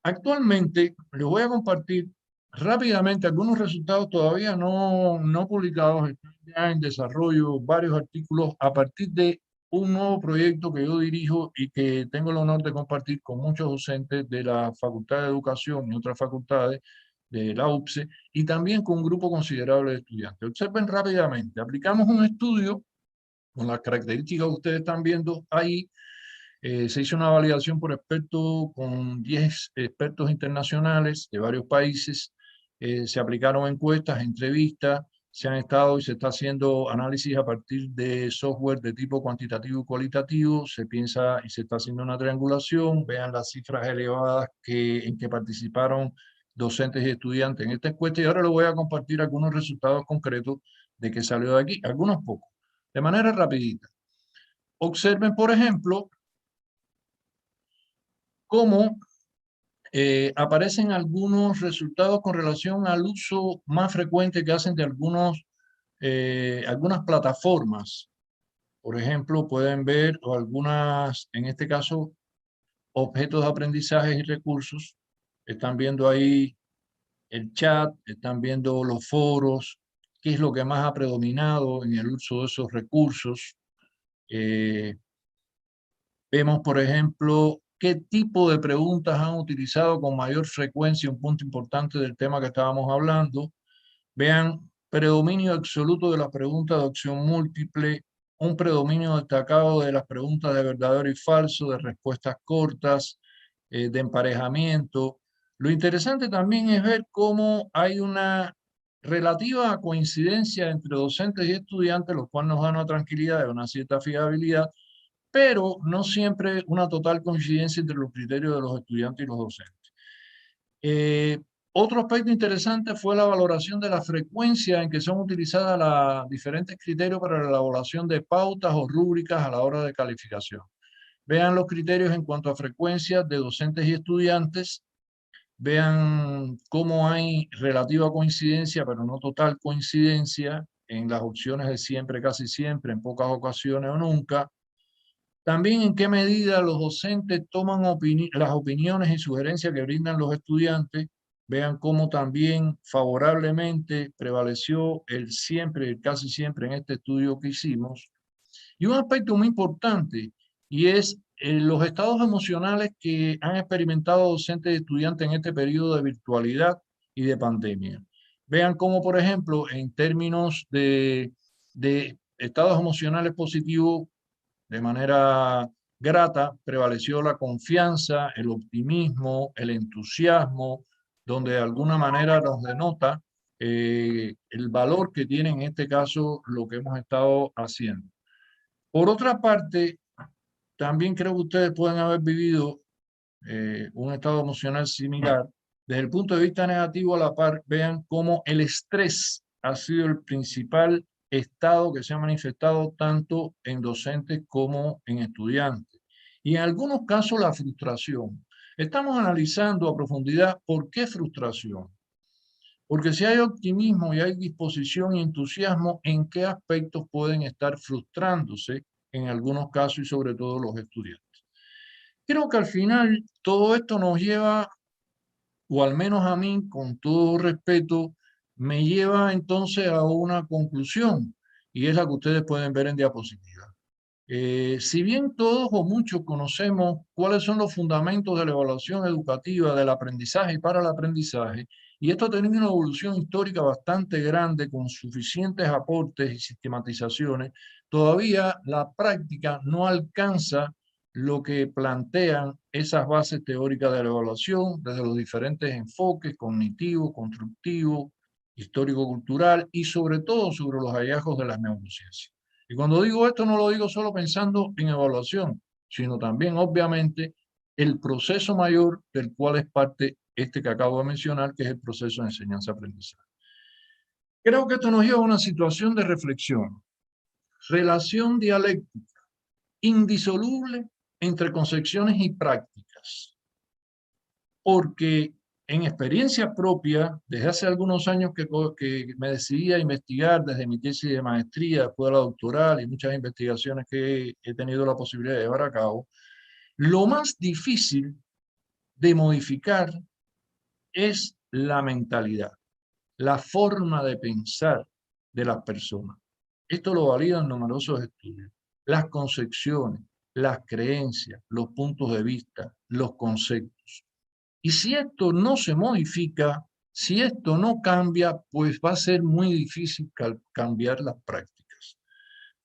Actualmente les voy a compartir rápidamente algunos resultados todavía no publicados, están ya en desarrollo varios artículos a partir de un nuevo proyecto que yo dirijo y que tengo el honor de compartir con muchos docentes de la Facultad de Educación y otras facultades de la UPCE, y también con un grupo considerable de estudiantes. Observen rápidamente, aplicamos un estudio con las características que ustedes están viendo ahí. Se hizo una validación por expertos con 10 expertos internacionales de varios países. Se aplicaron encuestas, entrevistas, se han estado y se está haciendo análisis a partir de software de tipo cuantitativo y cualitativo. Se piensa y se está haciendo una triangulación. Vean las cifras elevadas en que participaron docentes y estudiantes en esta encuesta. Y ahora les voy a compartir algunos resultados concretos de que salió de aquí, algunos pocos, de manera rapidita. Observen, por ejemplo, cómo aparecen algunos resultados con relación al uso más frecuente que hacen de algunas plataformas. Por ejemplo, pueden ver algunas, en este caso, objetos de aprendizaje y recursos. Están viendo ahí el chat, están viendo los foros, qué es lo que más ha predominado en el uso de esos recursos. Vemos, por ejemplo, qué tipo de preguntas han utilizado con mayor frecuencia, un punto importante del tema que estábamos hablando. Vean, predominio absoluto de las preguntas de opción múltiple, un predominio destacado de las preguntas de verdadero y falso, de respuestas cortas, de emparejamiento. Lo interesante también es ver cómo hay una relativa coincidencia entre docentes y estudiantes, lo cual nos da una tranquilidad y una cierta fiabilidad, pero no siempre una total coincidencia entre los criterios de los estudiantes y los docentes. Otro aspecto interesante fue la valoración de la frecuencia en que son utilizadas los diferentes criterios para la elaboración de pautas o rúbricas a la hora de calificación. Vean los criterios en cuanto a frecuencia de docentes y estudiantes. Vean cómo hay relativa coincidencia, pero no total coincidencia, en las opciones de siempre, casi siempre, en pocas ocasiones o nunca. También en qué medida los docentes toman las opiniones y sugerencias que brindan los estudiantes. Vean cómo también favorablemente prevaleció el siempre, el casi siempre en este estudio que hicimos. Y un aspecto muy importante, y es los estados emocionales que han experimentado docentes y estudiantes en este periodo de virtualidad y de pandemia. Vean cómo, por ejemplo, en términos de estados emocionales positivos, de manera grata, prevaleció la confianza, el optimismo, el entusiasmo, donde de alguna manera nos denota el valor que tiene en este caso lo que hemos estado haciendo. Por otra parte, también creo que ustedes pueden haber vivido un estado emocional similar. Desde el punto de vista negativo, a la par, vean cómo el estrés ha sido el principal estado que se ha manifestado tanto en docentes como en estudiantes. Y en algunos casos la frustración. Estamos analizando a profundidad por qué frustración. Porque si hay optimismo y hay disposición y entusiasmo, ¿en qué aspectos pueden estar frustrándose en algunos casos y sobre todo los estudiantes? Creo que al final todo esto nos lleva, o al menos a mí, con todo respeto, me lleva entonces a una conclusión, y es la que ustedes pueden ver en diapositiva. Si bien todos o muchos conocemos cuáles son los fundamentos de la evaluación educativa, del aprendizaje y para el aprendizaje, y esto ha tenido una evolución histórica bastante grande con suficientes aportes y sistematizaciones, todavía la práctica no alcanza lo que plantean esas bases teóricas de la evaluación desde los diferentes enfoques cognitivo, constructivo, histórico-cultural y sobre todo sobre los hallazgos de las neurociencias. Y cuando digo esto no lo digo solo pensando en evaluación, sino también obviamente el proceso mayor del cual es parte este que acabo de mencionar, que es el proceso de enseñanza-aprendizaje. Creo que esto nos lleva a una situación de reflexión, relación dialéctica, indisoluble entre concepciones y prácticas, porque en experiencia propia, desde hace algunos años que me decidí a investigar desde mi tesis de maestría, después de la doctoral y muchas investigaciones que he tenido la posibilidad de llevar a cabo, lo más difícil de modificar es la mentalidad, la forma de pensar de las personas. Esto lo validan numerosos estudios. Las concepciones, las creencias, los puntos de vista, los conceptos. Y si esto no se modifica, si esto no cambia, pues va a ser muy difícil cambiar las prácticas.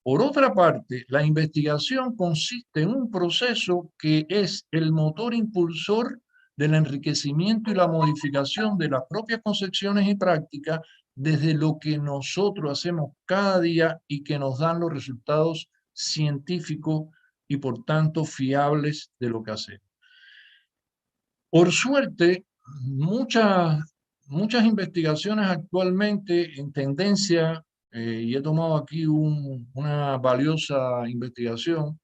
Por otra parte, la investigación consiste en un proceso que es el motor impulsor del enriquecimiento y la modificación de las propias concepciones y prácticas desde lo que nosotros hacemos cada día y que nos dan los resultados científicos y por tanto fiables de lo que hacemos. Por suerte, muchas investigaciones actualmente en tendencia, y he tomado aquí una valiosa investigación,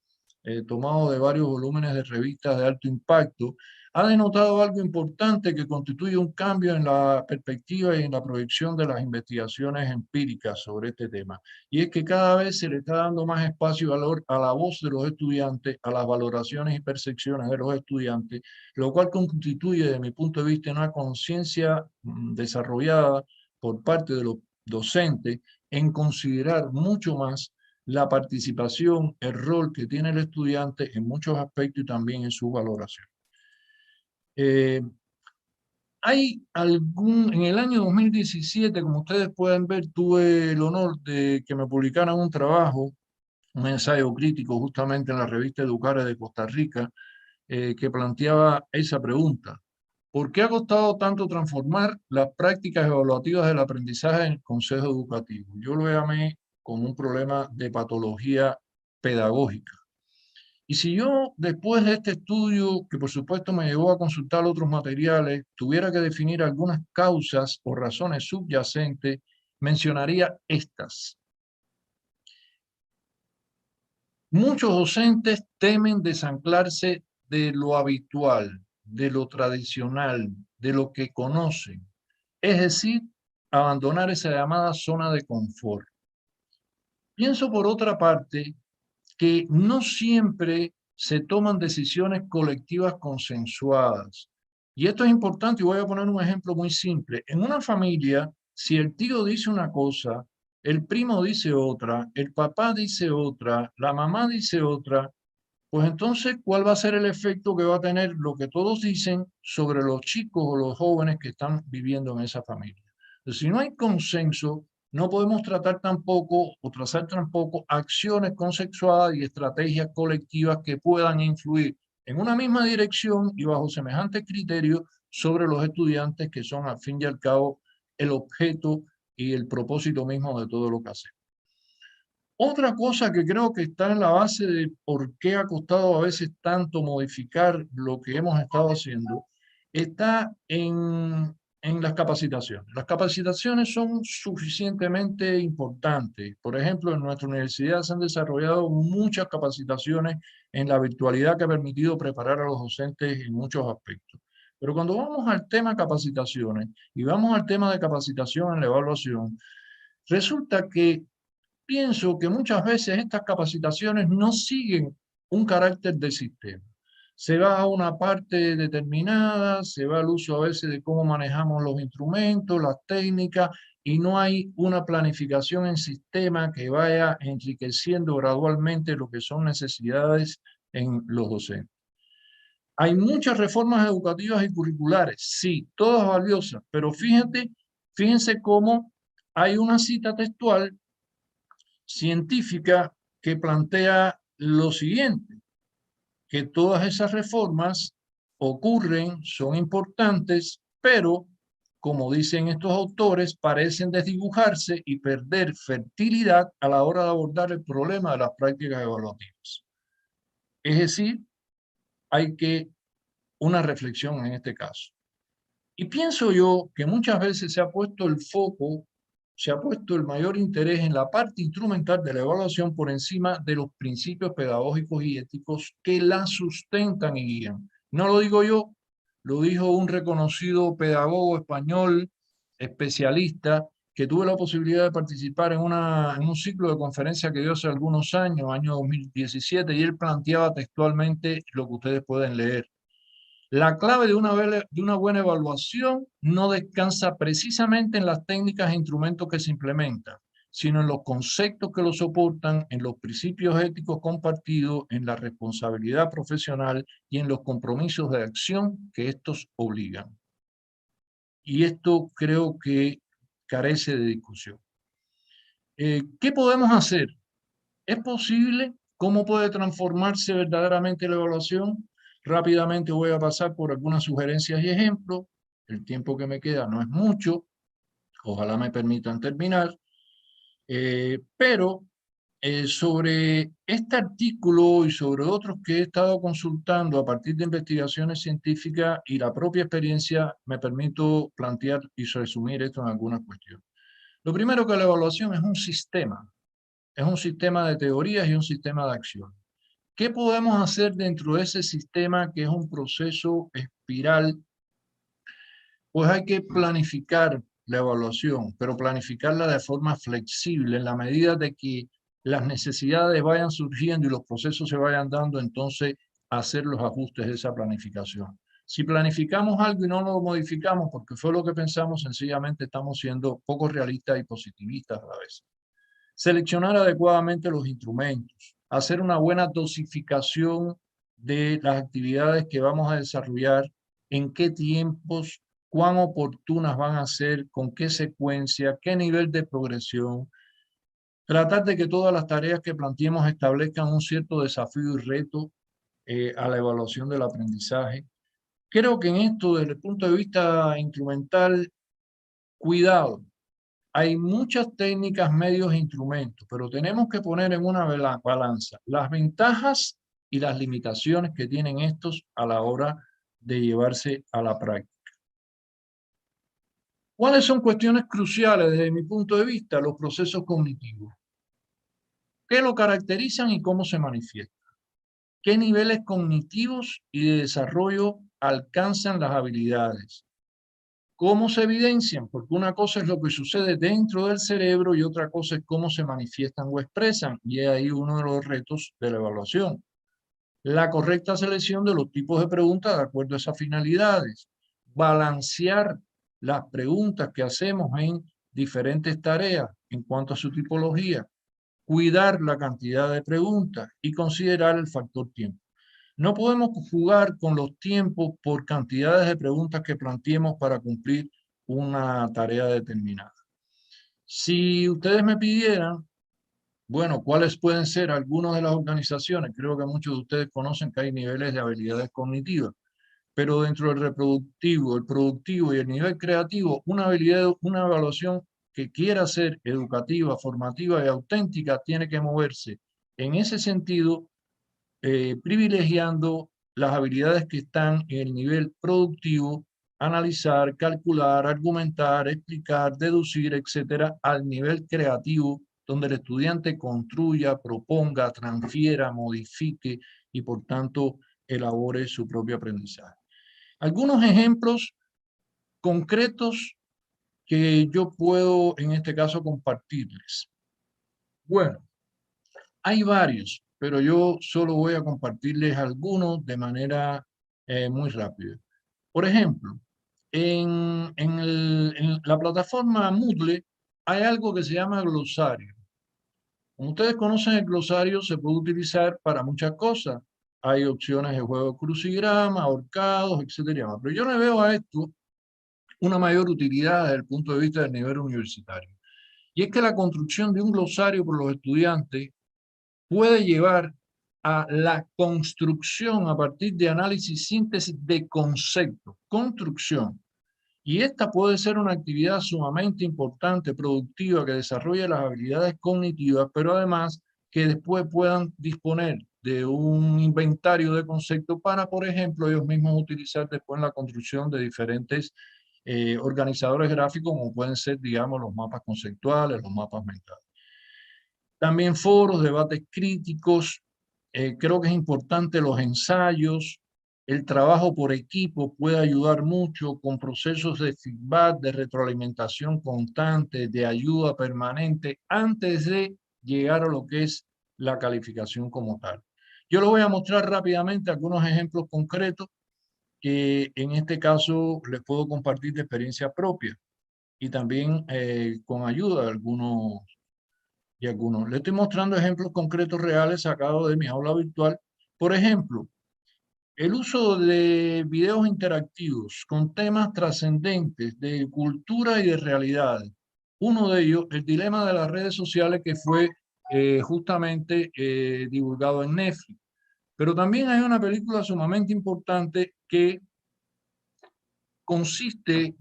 tomado de varios volúmenes de revistas de alto impacto, ha denotado algo importante que constituye un cambio en la perspectiva y en la proyección de las investigaciones empíricas sobre este tema. Y es que cada vez se le está dando más espacio y valor a la voz de los estudiantes, a las valoraciones y percepciones de los estudiantes, lo cual constituye, desde mi punto de vista, una conciencia desarrollada por parte de los docentes en considerar mucho más la participación, el rol que tiene el estudiante en muchos aspectos y también en su valoración. En el año 2017, como ustedes pueden ver, tuve el honor de que me publicaran un trabajo, un ensayo crítico justamente en la revista Educare de Costa Rica, que planteaba esa pregunta. ¿Por qué ha costado tanto transformar las prácticas evaluativas del aprendizaje en el consejo educativo? Yo lo llamé como un problema de patología pedagógica. Y si yo, después de este estudio, que por supuesto me llevó a consultar otros materiales, tuviera que definir algunas causas o razones subyacentes, mencionaría estas. Muchos docentes temen desanclarse de lo habitual, de lo tradicional, de lo que conocen. Es decir, abandonar esa llamada zona de confort. Pienso por otra parte que no siempre se toman decisiones colectivas consensuadas. Y esto es importante y voy a poner un ejemplo muy simple. En una familia, si el tío dice una cosa, el primo dice otra, el papá dice otra, la mamá dice otra, pues entonces, ¿cuál va a ser el efecto que va a tener lo que todos dicen sobre los chicos o los jóvenes que están viviendo en esa familia? Entonces, si no hay consenso, no podemos tratar tampoco o trazar tampoco acciones consensuadas y estrategias colectivas que puedan influir en una misma dirección y bajo semejantes criterios sobre los estudiantes que son al fin y al cabo el objeto y el propósito mismo de todo lo que hacemos. Otra cosa que creo que está en la base de por qué ha costado a veces tanto modificar lo que hemos estado haciendo, está en las capacitaciones. Las capacitaciones son suficientemente importantes. Por ejemplo, en nuestra universidad se han desarrollado muchas capacitaciones en la virtualidad que ha permitido preparar a los docentes en muchos aspectos. Pero cuando vamos al tema capacitaciones y vamos al tema de capacitación en la evaluación, resulta que pienso que muchas veces estas capacitaciones no siguen un carácter de sistema. Se va a una parte determinada, se va al uso a veces de cómo manejamos los instrumentos, las técnicas, y no hay una planificación en sistema que vaya enriqueciendo gradualmente lo que son necesidades en los docentes. Hay muchas reformas educativas y curriculares, sí, todas valiosas, pero fíjense cómo hay una cita textual científica que plantea lo siguiente, que todas esas reformas ocurren, son importantes, pero, como dicen estos autores, parecen desdibujarse y perder fertilidad a la hora de abordar el problema de las prácticas evaluativas. Es decir, hay que una reflexión en este caso. Y pienso yo que muchas veces se ha puesto el foco, se ha puesto el mayor interés en la parte instrumental de la evaluación por encima de los principios pedagógicos y éticos que la sustentan y guían. No lo digo yo, lo dijo un reconocido pedagogo español, especialista, que tuve la posibilidad de participar en un ciclo de conferencia que dio hace algunos años, año 2017, y él planteaba textualmente lo que ustedes pueden leer. La clave de una buena evaluación no descansa precisamente en las técnicas e instrumentos que se implementan, sino en los conceptos que los soportan, en los principios éticos compartidos, en la responsabilidad profesional y en los compromisos de acción que estos obligan. Y esto creo que carece de discusión. ¿Qué podemos hacer? ¿Es posible? ¿Cómo puede transformarse verdaderamente la evaluación? Rápidamente voy a pasar por algunas sugerencias y ejemplos. El tiempo que me queda no es mucho. Ojalá me permitan terminar. Pero sobre este artículo y sobre otros que he estado consultando a partir de investigaciones científicas y la propia experiencia, me permito plantear y resumir esto en algunas cuestiones. Lo primero que la evaluación es un sistema. Es un sistema de teorías y un sistema de acción. ¿Qué podemos hacer dentro de ese sistema que es un proceso espiral? Pues hay que planificar la evaluación, pero planificarla de forma flexible en la medida de que las necesidades vayan surgiendo y los procesos se vayan dando, entonces hacer los ajustes de esa planificación. Si planificamos algo y no lo modificamos porque fue lo que pensamos, sencillamente estamos siendo poco realistas y positivistas a la vez. Seleccionar adecuadamente los instrumentos, hacer una buena dosificación de las actividades que vamos a desarrollar, en qué tiempos, cuán oportunas van a ser, con qué secuencia, qué nivel de progresión. Tratar de que todas las tareas que planteemos establezcan un cierto desafío y reto a la evaluación del aprendizaje. Creo que en esto, desde el punto de vista instrumental, cuidado. Hay muchas técnicas, medios e instrumentos, pero tenemos que poner en una balanza las ventajas y las limitaciones que tienen estos a la hora de llevarse a la práctica. ¿Cuáles son cuestiones cruciales desde mi punto de vista? Los procesos cognitivos. ¿Qué lo caracterizan y cómo se manifiestan? ¿Qué niveles cognitivos y de desarrollo alcanzan las habilidades? ¿Cómo se evidencian? Porque una cosa es lo que sucede dentro del cerebro y otra cosa es cómo se manifiestan o expresan. Y es ahí uno de los retos de la evaluación. La correcta selección de los tipos de preguntas de acuerdo a esas finalidades. Balancear las preguntas que hacemos en diferentes tareas en cuanto a su tipología. Cuidar la cantidad de preguntas y considerar el factor tiempo. No podemos jugar con los tiempos por cantidades de preguntas que planteemos para cumplir una tarea determinada. Si ustedes me pidieran, bueno, ¿cuáles pueden ser algunas de las organizaciones? Creo que muchos de ustedes conocen que hay niveles de habilidades cognitivas, pero dentro del reproductivo, el productivo y el nivel creativo, una habilidad, una evaluación que quiera ser educativa, formativa y auténtica tiene que moverse en ese sentido, privilegiando las habilidades que están en el nivel productivo, analizar, calcular, argumentar, explicar, deducir, etcétera, al nivel creativo, donde el estudiante construya, proponga, transfiera, modifique y por tanto elabore su propio aprendizaje. Algunos ejemplos concretos que yo puedo en este caso compartirles. Bueno, hay varios, pero yo solo voy a compartirles algunos de manera muy rápida. Por ejemplo, en la plataforma Moodle hay algo que se llama glosario. Como ustedes conocen, el glosario se puede utilizar para muchas cosas. Hay opciones de juego de crucigrama, ahorcados, etcétera. Pero yo le veo a esto una mayor utilidad desde el punto de vista del nivel universitario. Y es que la construcción de un glosario por los estudiantes puede llevar a la construcción a partir de análisis, síntesis de conceptos, construcción. Y esta puede ser una actividad sumamente importante, productiva, que desarrolla las habilidades cognitivas, pero además que después puedan disponer de un inventario de conceptos para, por ejemplo, ellos mismos utilizar después en la construcción de diferentes organizadores gráficos, como pueden ser, digamos, los mapas conceptuales, los mapas mentales. También foros, debates críticos, creo que es importante los ensayos, el trabajo por equipo puede ayudar mucho con procesos de feedback, de retroalimentación constante, de ayuda permanente, antes de llegar a lo que es la calificación como tal. Yo les voy a mostrar rápidamente algunos ejemplos concretos que en este caso les puedo compartir de experiencia propia y también con ayuda de algunos. Le estoy mostrando ejemplos concretos reales sacados de mi aula virtual. Por ejemplo, el uso de videos interactivos con temas trascendentes de cultura y de realidad. Uno de ellos, el dilema de las redes sociales, que fue justamente divulgado en Netflix. Pero también hay una película sumamente importante que consiste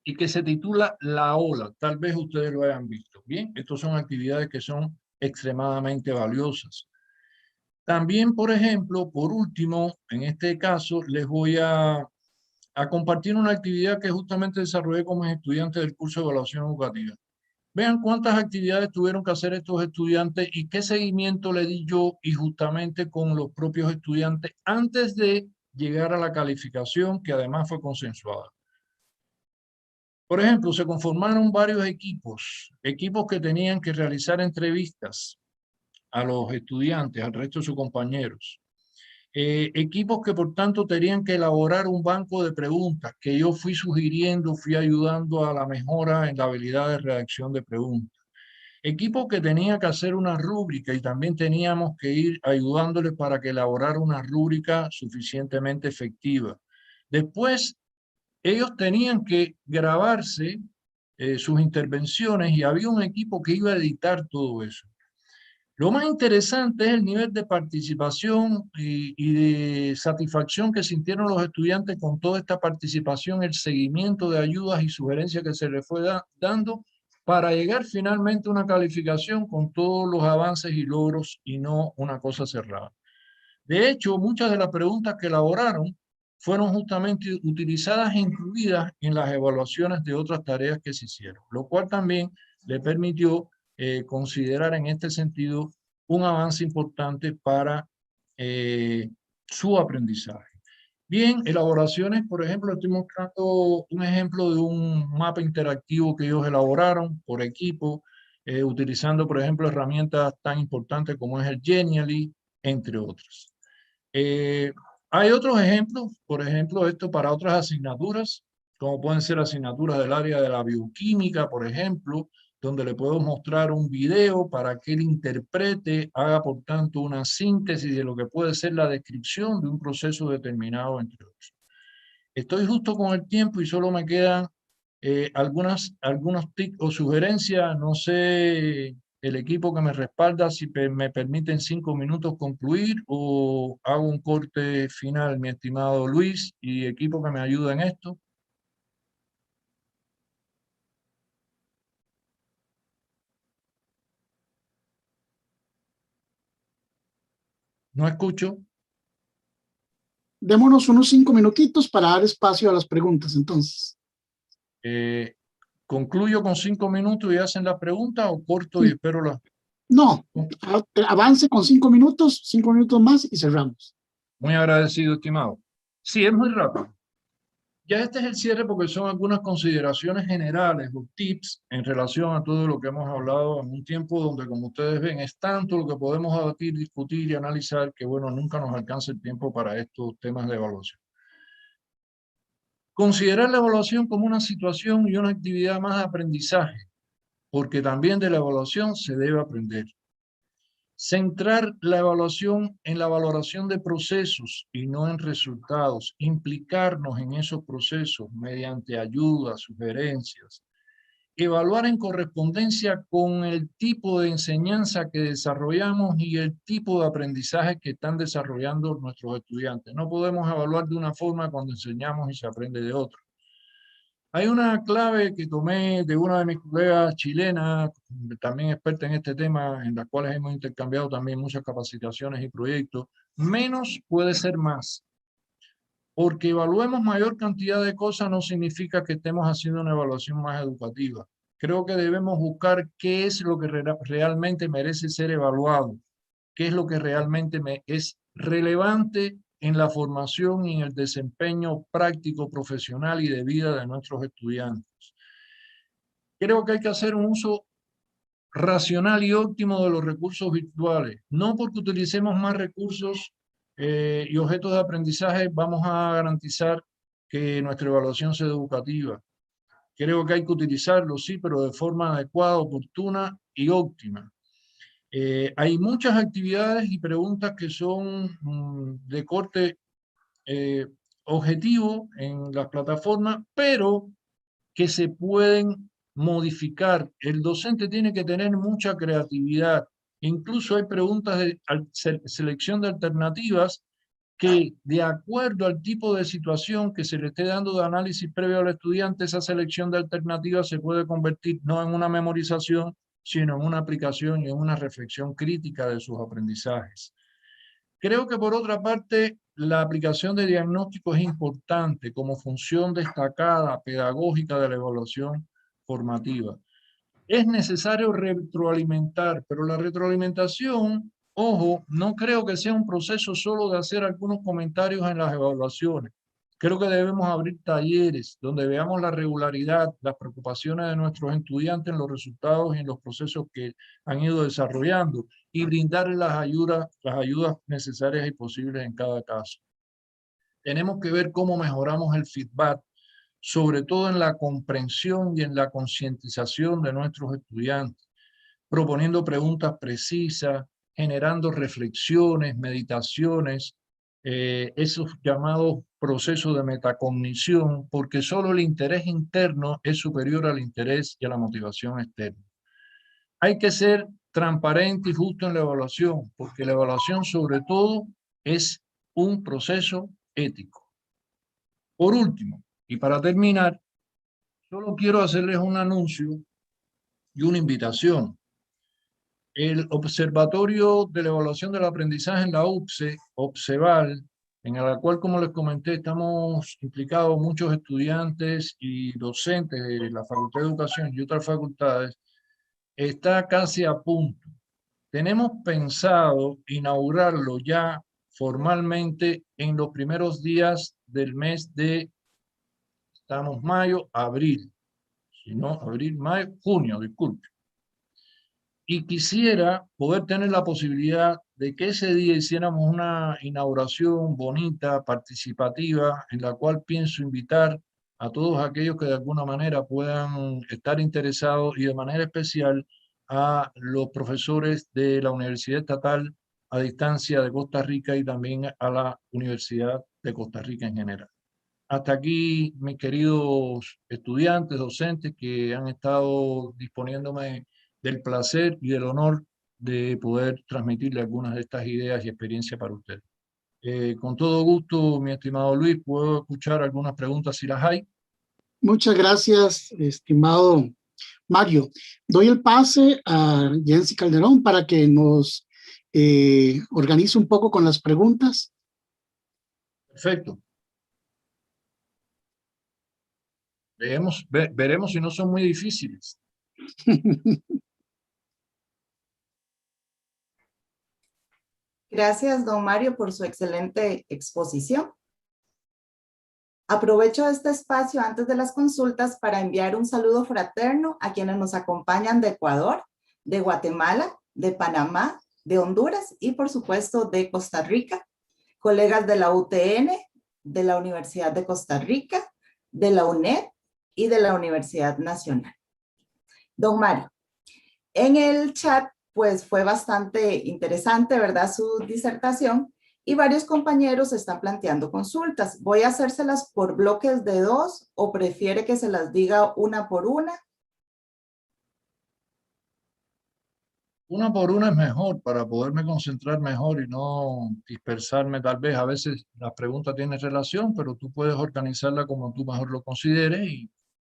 y que se titula La Ola. Tal vez ustedes lo hayan visto. Bien, estas son actividades que son extremadamente valiosas. También, por ejemplo, por último, en este caso, les voy a compartir una actividad que justamente desarrollé con mis estudiantes del curso de evaluación educativa. Vean cuántas actividades tuvieron que hacer estos estudiantes y qué seguimiento le di yo y justamente con los propios estudiantes antes de llegar a la calificación, que además fue consensuada. Por ejemplo, se conformaron varios equipos que tenían que realizar entrevistas a los estudiantes, al resto de sus compañeros. Equipos que por tanto tenían que elaborar un banco de preguntas que yo fui sugiriendo, fui ayudando a la mejora en la habilidad de redacción de preguntas. Equipos que tenían que hacer una rúbrica y también teníamos que ir ayudándoles para que elaborara una rúbrica suficientemente efectiva. Después, ellos tenían que grabarse sus intervenciones y había un equipo que iba a editar todo eso. Lo más interesante es el nivel de participación y de satisfacción que sintieron los estudiantes con toda esta participación, el seguimiento de ayudas y sugerencias que se les fue dando para llegar finalmente a una calificación con todos los avances y logros y no una cosa cerrada. De hecho, muchas de las preguntas que elaboraron fueron justamente utilizadas e incluidas en las evaluaciones de otras tareas que se hicieron, lo cual también le permitió considerar en este sentido un avance importante para su aprendizaje. Bien, elaboraciones, por ejemplo, estoy mostrando un ejemplo de un mapa interactivo que ellos elaboraron por equipo, utilizando, por ejemplo, herramientas tan importantes como es el Genially, entre otras. Hay otros ejemplos, por ejemplo, esto para otras asignaturas, como pueden ser asignaturas del área de la bioquímica, por ejemplo, donde le puedo mostrar un video para que él interprete, haga por tanto una síntesis de lo que puede ser la descripción de un proceso determinado, entre otros. Estoy justo con el tiempo y solo me quedan algunos tips o sugerencias. No sé el equipo que me respalda si me permiten 5 minutos concluir o hago un corte final, mi estimado Luis y equipo que me ayuda en esto. No escucho. Démonos unos 5 minutitos para dar espacio a las preguntas, entonces. ¿Concluyo con 5 minutos y hacen la pregunta o corto y espero la... No, avance con 5 minutos más y cerramos. Muy agradecido, estimado. Sí, es muy rápido. Ya este es el cierre porque son algunas consideraciones generales o tips en relación a todo lo que hemos hablado en un tiempo donde, como ustedes ven, es tanto lo que podemos debatir, discutir y analizar que, bueno, nunca nos alcanza el tiempo para estos temas de evaluación. Considerar la evaluación como una situación y una actividad más de aprendizaje, porque también de la evaluación se debe aprender. Centrar la evaluación en la valoración de procesos y no en resultados. Implicarnos en esos procesos mediante ayudas, sugerencias. Evaluar en correspondencia con el tipo de enseñanza que desarrollamos y el tipo de aprendizaje que están desarrollando nuestros estudiantes. No podemos evaluar de una forma cuando enseñamos y se aprende de otra. Hay una clave que tomé de una de mis colegas chilenas, también experta en este tema, en las cuales hemos intercambiado también muchas capacitaciones y proyectos. Menos puede ser más. Porque evaluemos mayor cantidad de cosas no significa que estemos haciendo una evaluación más educativa. Creo que debemos buscar qué es lo que realmente merece ser evaluado, qué es lo que realmente es relevante en la formación y en el desempeño práctico, profesional y de vida de nuestros estudiantes. Creo que hay que hacer un uso racional y óptimo de los recursos virtuales. No porque utilicemos más recursos y objetos de aprendizaje vamos a garantizar que nuestra evaluación sea educativa. Creo que hay que utilizarlo, sí, pero de forma adecuada, oportuna y óptima. Hay muchas actividades y preguntas que son de corte objetivo en las plataformas, pero que se pueden modificar. El docente tiene que tener mucha creatividad. Incluso hay preguntas de selección de alternativas que, de acuerdo al tipo de situación que se le esté dando de análisis previo al estudiante, esa selección de alternativas se puede convertir no en una memorización, sino en una aplicación y en una reflexión crítica de sus aprendizajes. Creo que por otra parte, la aplicación de diagnóstico es importante como función destacada, pedagógica de la evaluación formativa. Es necesario retroalimentar, pero la retroalimentación, ojo, no creo que sea un proceso solo de hacer algunos comentarios en las evaluaciones. Creo que debemos abrir talleres donde veamos la regularidad, las preocupaciones de nuestros estudiantes en los resultados y en los procesos que han ido desarrollando y brindarles las ayudas necesarias y posibles en cada caso. Tenemos que ver cómo mejoramos el feedback, sobre todo en la comprensión y en la concientización de nuestros estudiantes, proponiendo preguntas precisas, generando reflexiones, meditaciones, esos llamados procesos de metacognición, porque solo el interés interno es superior al interés y a la motivación externa. Hay que ser transparente y justo en la evaluación, porque la evaluación sobre todo es un proceso ético. Por último, y para terminar, solo quiero hacerles un anuncio y una invitación. El Observatorio de la Evaluación del Aprendizaje en la UPCE, OPCEVAL, en la cual, como les comenté, estamos implicados muchos estudiantes y docentes de la Facultad de Educación y otras facultades, está casi a punto. Tenemos pensado inaugurarlo ya formalmente en los primeros días del mes de, estamos mayo, abril, si no, abril, mayo, junio, disculpe. Y quisiera poder tener la posibilidad de que ese día hiciéramos una inauguración bonita, participativa, en la cual pienso invitar a todos aquellos que de alguna manera puedan estar interesados y de manera especial a los profesores de la Universidad Estatal a Distancia de Costa Rica y también a la Universidad de Costa Rica en general. Hasta aquí, mis queridos estudiantes, docentes que han estado disponiéndome del placer y del honor de poder transmitirle algunas de estas ideas y experiencias para ustedes. Con todo gusto, mi estimado Luis, puedo escuchar algunas preguntas si las hay. Muchas gracias, estimado Mario. Doy el pase a Jensi Calderón para que nos organice un poco con las preguntas. Perfecto. Veremos si no son muy difíciles. Gracias, don Mario, por su excelente exposición. Aprovecho este espacio antes de las consultas para enviar un saludo fraterno a quienes nos acompañan de Ecuador, de Guatemala, de Panamá, de Honduras y por supuesto de Costa Rica, colegas de la UTN, de la Universidad de Costa Rica, de la UNED y de la Universidad Nacional. Don Mario, en el chat pues fue bastante interesante, ¿verdad?, su disertación y varios compañeros están planteando consultas. ¿Voy a hacérselas por bloques de 2 o prefiere que se las diga una por una? Una por una es mejor para poderme concentrar mejor y no dispersarme. Tal vez a veces las preguntas tienen relación, pero tú puedes organizarla como tú mejor lo consideres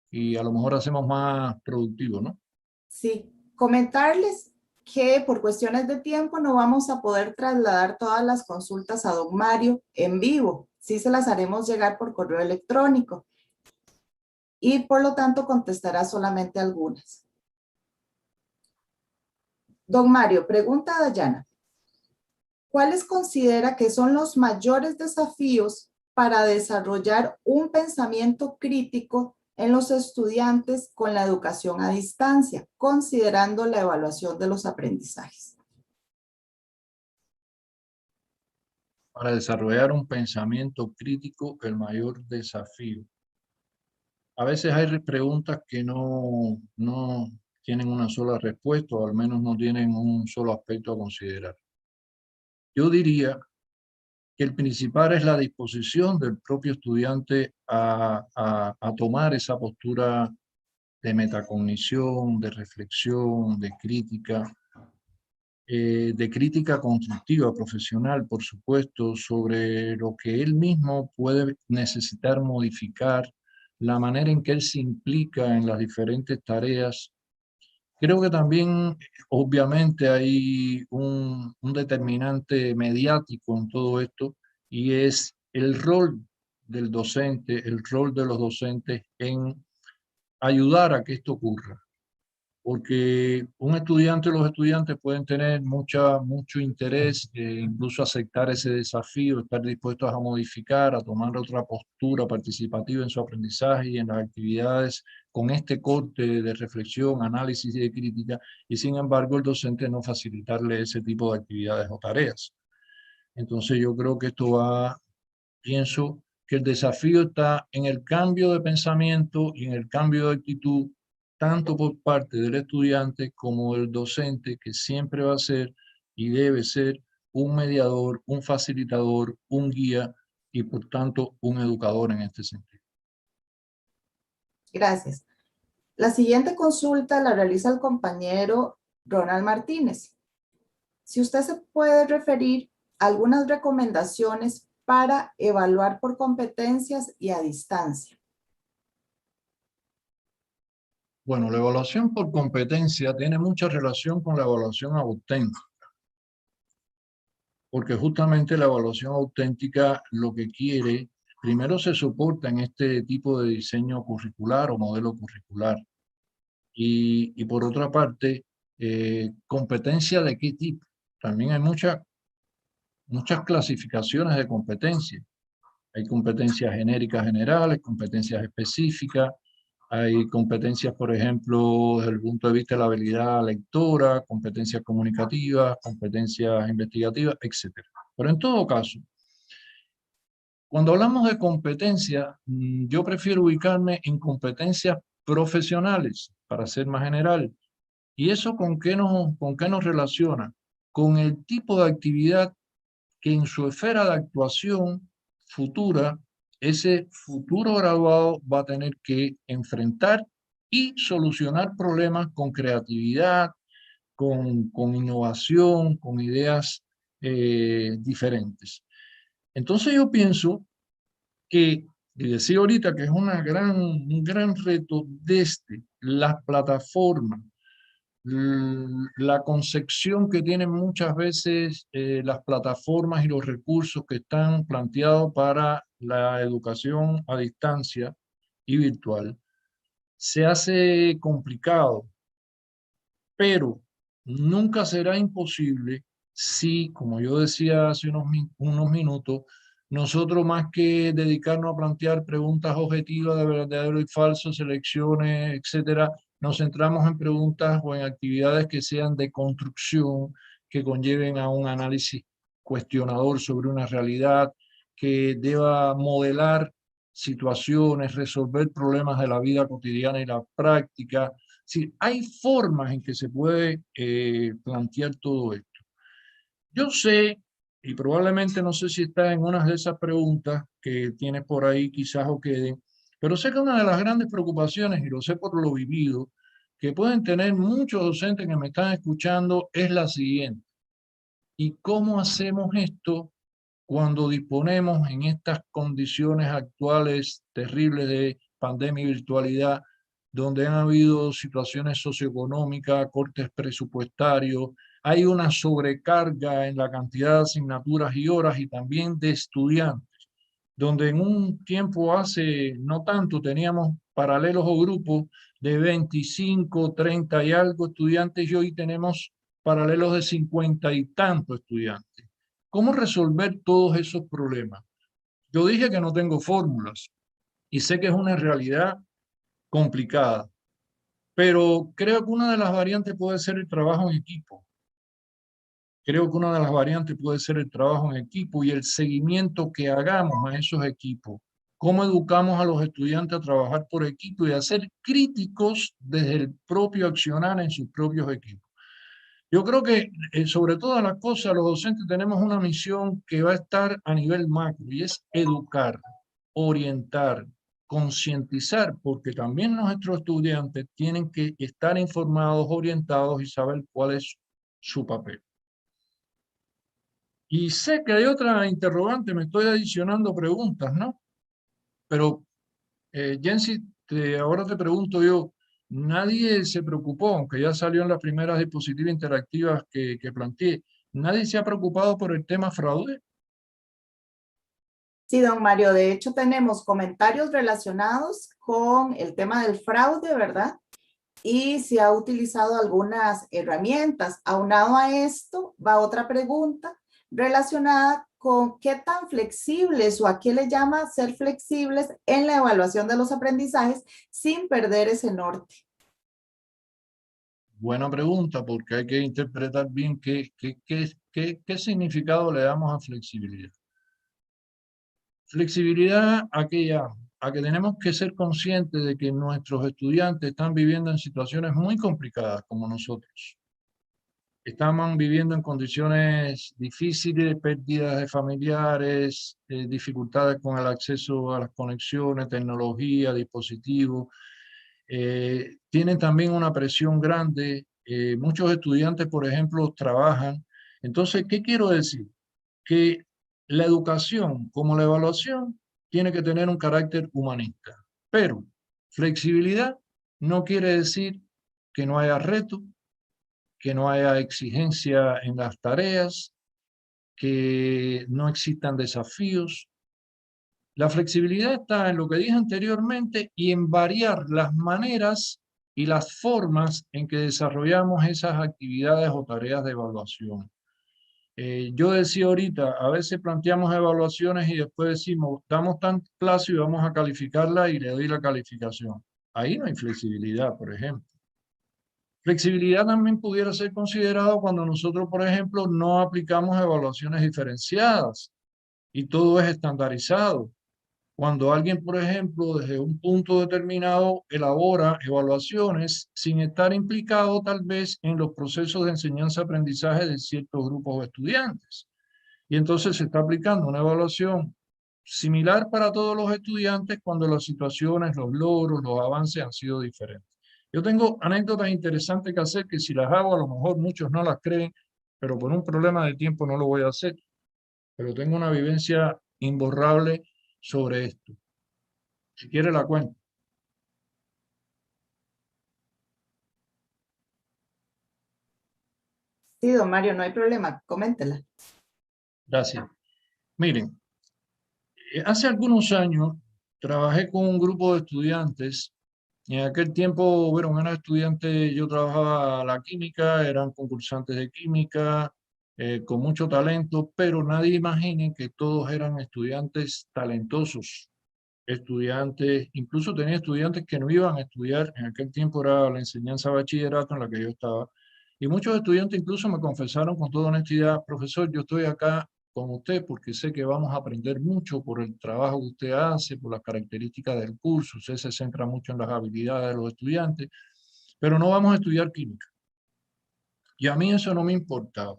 y a lo mejor hacemos más productivo, ¿no? Sí, comentarles que por cuestiones de tiempo no vamos a poder trasladar todas las consultas a don Mario en vivo. Sí se las haremos llegar por correo electrónico y por lo tanto contestará solamente algunas. Don Mario, pregunta a Dayana. ¿Cuáles considera que son los mayores desafíos para desarrollar un pensamiento crítico en los estudiantes con la educación a distancia, considerando la evaluación de los aprendizajes? Para desarrollar un pensamiento crítico, el mayor desafío. A veces hay preguntas que no tienen una sola respuesta o al menos no tienen un solo aspecto a considerar. Yo diría que el principal es la disposición del propio estudiante a tomar esa postura de metacognición, de reflexión, de crítica constructiva, profesional, por supuesto, sobre lo que él mismo puede necesitar modificar, la manera en que él se implica en las diferentes tareas. Creo que también, obviamente, hay un determinante mediático en todo esto y es el rol del docente, el rol de los docentes en ayudar a que esto ocurra. Porque un estudiante o los estudiantes pueden tener mucho interés, incluso aceptar ese desafío, estar dispuestos a modificar, a tomar otra postura participativa en su aprendizaje y en las actividades con este corte de reflexión, análisis y de crítica, y sin embargo el docente no facilitarle ese tipo de actividades o tareas. Entonces yo creo que pienso que el desafío está en el cambio de pensamiento y en el cambio de actitud, tanto por parte del estudiante como del docente, que siempre va a ser y debe ser un mediador, un facilitador, un guía y por tanto un educador en este sentido. Gracias. La siguiente consulta la realiza el compañero Ronald Martínez. Si usted se puede referir a algunas recomendaciones para evaluar por competencias y a distancia. Bueno, la evaluación por competencia tiene mucha relación con la evaluación auténtica, porque justamente la evaluación auténtica lo que quiere, primero se soporta en este tipo de diseño curricular o modelo curricular, y por otra parte, competencia de qué tipo. También hay muchas clasificaciones de competencia. Hay competencias genéricas generales, competencias específicas, hay competencias, por ejemplo, desde el punto de vista de la habilidad lectora, competencias comunicativas, competencias investigativas, etc. Pero en todo caso, cuando hablamos de competencia, yo prefiero ubicarme en competencias profesionales, para ser más general. ¿Y eso con qué nos relaciona? Con el tipo de actividad que en su esfera de actuación futura, ese futuro graduado va a tener que enfrentar y solucionar problemas con creatividad, con innovación, con ideas diferentes. Entonces yo pienso que, y decía ahorita que es un gran reto desde las plataformas, la concepción que tienen muchas veces las plataformas y los recursos que están planteados para la educación a distancia y virtual, se hace complicado, pero nunca será imposible si, como yo decía hace unos minutos, nosotros más que dedicarnos a plantear preguntas objetivas de verdadero y falso, selecciones, etcétera, nos centramos en preguntas o en actividades que sean de construcción, que conlleven a un análisis cuestionador sobre una realidad, que deba modelar situaciones, resolver problemas de la vida cotidiana y la práctica. Sí, hay formas en que se puede plantear todo esto. Yo sé, y probablemente no sé si está en una de esas preguntas que tienes por ahí quizás o queden, pero sé que una de las grandes preocupaciones, y lo sé por lo vivido, que pueden tener muchos docentes que me están escuchando es la siguiente. ¿Y cómo hacemos esto cuando disponemos en estas condiciones actuales terribles de pandemia y virtualidad, donde han habido situaciones socioeconómicas, cortes presupuestarios, hay una sobrecarga en la cantidad de asignaturas y horas y también de estudiantes, donde en un tiempo hace no tanto teníamos paralelos o grupos de 25, 30 y algo estudiantes y hoy tenemos paralelos de 50 y tantos estudiantes? ¿Cómo resolver todos esos problemas? Yo dije que no tengo fórmulas y sé que es una realidad complicada, pero creo que una de las variantes puede ser el trabajo en equipo. Creo que una de las variantes puede ser el trabajo en equipo y el seguimiento que hagamos a esos equipos. Cómo educamos a los estudiantes a trabajar por equipo y a ser críticos desde el propio accionar en sus propios equipos. Yo creo que sobre todas las cosas los docentes tenemos una misión que va a estar a nivel macro y es educar, orientar, concientizar, porque también nuestros estudiantes tienen que estar informados, orientados y saber cuál es su papel. Y sé que hay otra interrogante, me estoy adicionando preguntas, ¿no? Pero, Jensi, ahora te pregunto yo, nadie se preocupó, aunque ya salió en las primeras diapositivas interactivas que planteé, nadie se ha preocupado por el tema fraude. Sí, don Mario, de hecho tenemos comentarios relacionados con el tema del fraude, ¿verdad? Y se ha utilizado algunas herramientas. Aunado a esto, va otra pregunta relacionada con qué tan flexibles o a qué le llama ser flexibles en la evaluación de los aprendizajes sin perder ese norte. Buena pregunta, porque hay que interpretar bien qué significado le damos a flexibilidad. Flexibilidad a que tenemos que ser conscientes de que nuestros estudiantes están viviendo en situaciones muy complicadas como nosotros. Estamos viviendo en condiciones difíciles, pérdidas de familiares, dificultades con el acceso a las conexiones, tecnología, dispositivos. Tienen también una presión grande. Muchos estudiantes, por ejemplo, trabajan. Entonces, ¿qué quiero decir? Que la educación, como la evaluación, tiene que tener un carácter humanista. Pero flexibilidad no quiere decir que no haya reto, que no haya exigencia en las tareas, que no existan desafíos. La flexibilidad está en lo que dije anteriormente y en variar las maneras y las formas en que desarrollamos esas actividades o tareas de evaluación. Yo decía ahorita, a veces planteamos evaluaciones y después decimos, damos tanto plazo y vamos a calificarla y le doy la calificación. Ahí no hay flexibilidad, por ejemplo. Flexibilidad también pudiera ser considerado cuando nosotros, por ejemplo, no aplicamos evaluaciones diferenciadas y todo es estandarizado. Cuando alguien, por ejemplo, desde un punto determinado elabora evaluaciones sin estar implicado tal vez en los procesos de enseñanza-aprendizaje de ciertos grupos de estudiantes. Y entonces se está aplicando una evaluación similar para todos los estudiantes cuando las situaciones, los logros, los avances han sido diferentes. Yo tengo anécdotas interesantes que hacer que si las hago a lo mejor muchos no las creen, pero por un problema de tiempo no lo voy a hacer. Pero tengo una vivencia imborrable sobre esto. Si quiere la cuento. Sí, don Mario, no hay problema, coméntela. Gracias. Miren, hace algunos años trabajé con un grupo de estudiantes. En aquel tiempo, bueno, eran estudiantes, yo trabajaba la química, eran concursantes de química, con mucho talento, pero nadie imagine que todos eran estudiantes talentosos. Estudiantes, incluso tenía estudiantes que no iban a estudiar, en aquel tiempo era la enseñanza bachillerato en la que yo estaba, y muchos estudiantes incluso me confesaron con toda honestidad, profesor, yo estoy acá con usted porque sé que vamos a aprender mucho por el trabajo que usted hace, por las características del curso, usted se centra mucho en las habilidades de los estudiantes, pero no vamos a estudiar química. Y a mí eso no me importaba.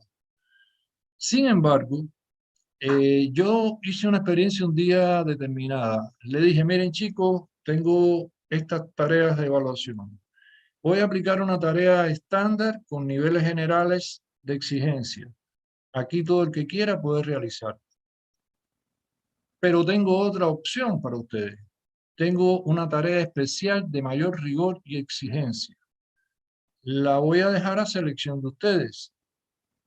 Sin embargo, yo hice una experiencia un día determinada. Le dije, miren chicos, tengo estas tareas de evaluación. Voy a aplicar una tarea estándar con niveles generales de exigencia. Aquí todo el que quiera puede realizar. Pero tengo otra opción para ustedes. Tengo una tarea especial de mayor rigor y exigencia. La voy a dejar a selección de ustedes.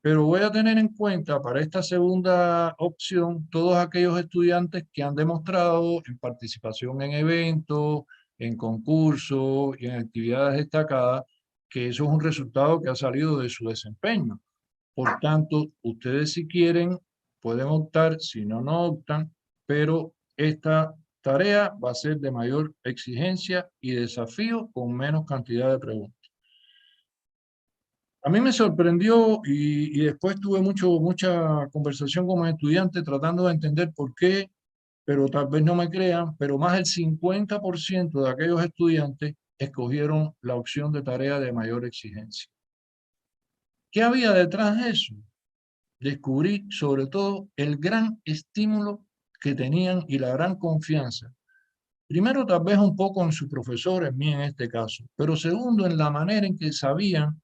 Pero voy a tener en cuenta para esta segunda opción todos aquellos estudiantes que han demostrado en participación en eventos, en concursos y en actividades destacadas, que eso es un resultado que ha salido de su desempeño. Por tanto, ustedes si quieren pueden optar, si no, no optan, pero esta tarea va a ser de mayor exigencia y desafío con menos cantidad de preguntas. A mí me sorprendió y después tuve mucha conversación con mis estudiantes tratando de entender por qué, pero tal vez no me crean, pero más del 50% de aquellos estudiantes escogieron la opción de tarea de mayor exigencia. ¿Qué había detrás de eso? Descubrí sobre todo el gran estímulo que tenían y la gran confianza. Primero, tal vez un poco en su profesor, en mí en este caso, pero segundo, en la manera en que sabían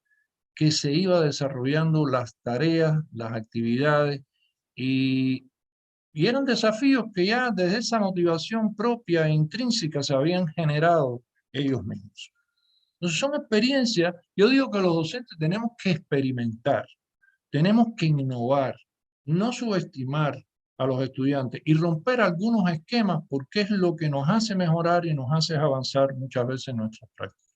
que se iba desarrollando las tareas, las actividades, y eran desafíos que ya desde esa motivación propia e intrínseca se habían generado ellos mismos. Entonces son experiencias, yo digo que los docentes tenemos que experimentar, tenemos que innovar, no subestimar a los estudiantes y romper algunos esquemas porque es lo que nos hace mejorar y nos hace avanzar muchas veces en nuestras prácticas.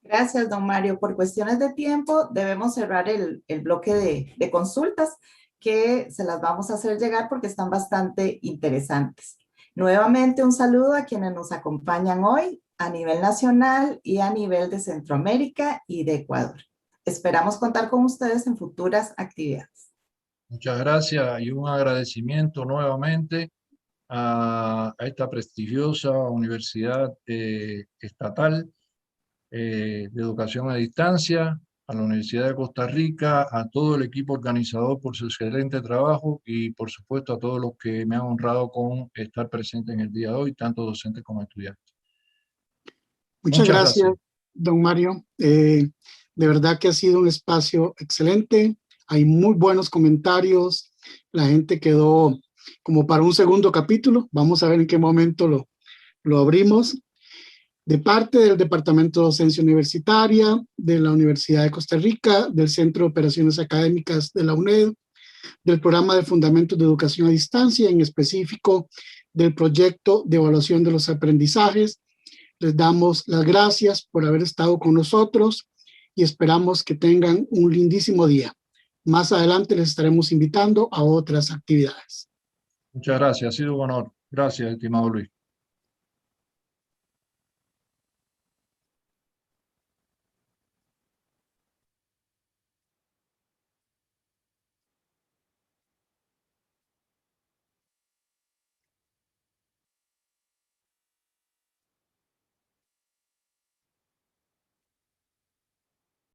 Gracias, don Mario. Por cuestiones de tiempo, debemos cerrar el bloque de consultas que se las vamos a hacer llegar porque están bastante interesantes. Nuevamente, un saludo a quienes nos acompañan hoy a nivel nacional y a nivel de Centroamérica y de Ecuador. Esperamos contar con ustedes en futuras actividades. Muchas gracias y un agradecimiento nuevamente a esta prestigiosa universidad estatal de educación a distancia, a la Universidad de Costa Rica, a todo el equipo organizador por su excelente trabajo y por supuesto a todos los que me han honrado con estar presente en el día de hoy, tanto docentes como estudiantes. Muchas gracias, don Mario. De verdad que ha sido un espacio excelente. Hay muy buenos comentarios. La gente quedó como para un segundo capítulo. Vamos a ver en qué momento Lo abrimos. De parte del Departamento de Docencia Universitaria, de la Universidad de Costa Rica, del Centro de Operaciones Académicas de la UNED, del Programa de Fundamentos de Educación a Distancia, en específico del proyecto de evaluación de los aprendizajes. Les damos las gracias por haber estado con nosotros y esperamos que tengan un lindísimo día. Más adelante les estaremos invitando a otras actividades. Muchas gracias, ha sido un honor. Gracias, estimado Luis.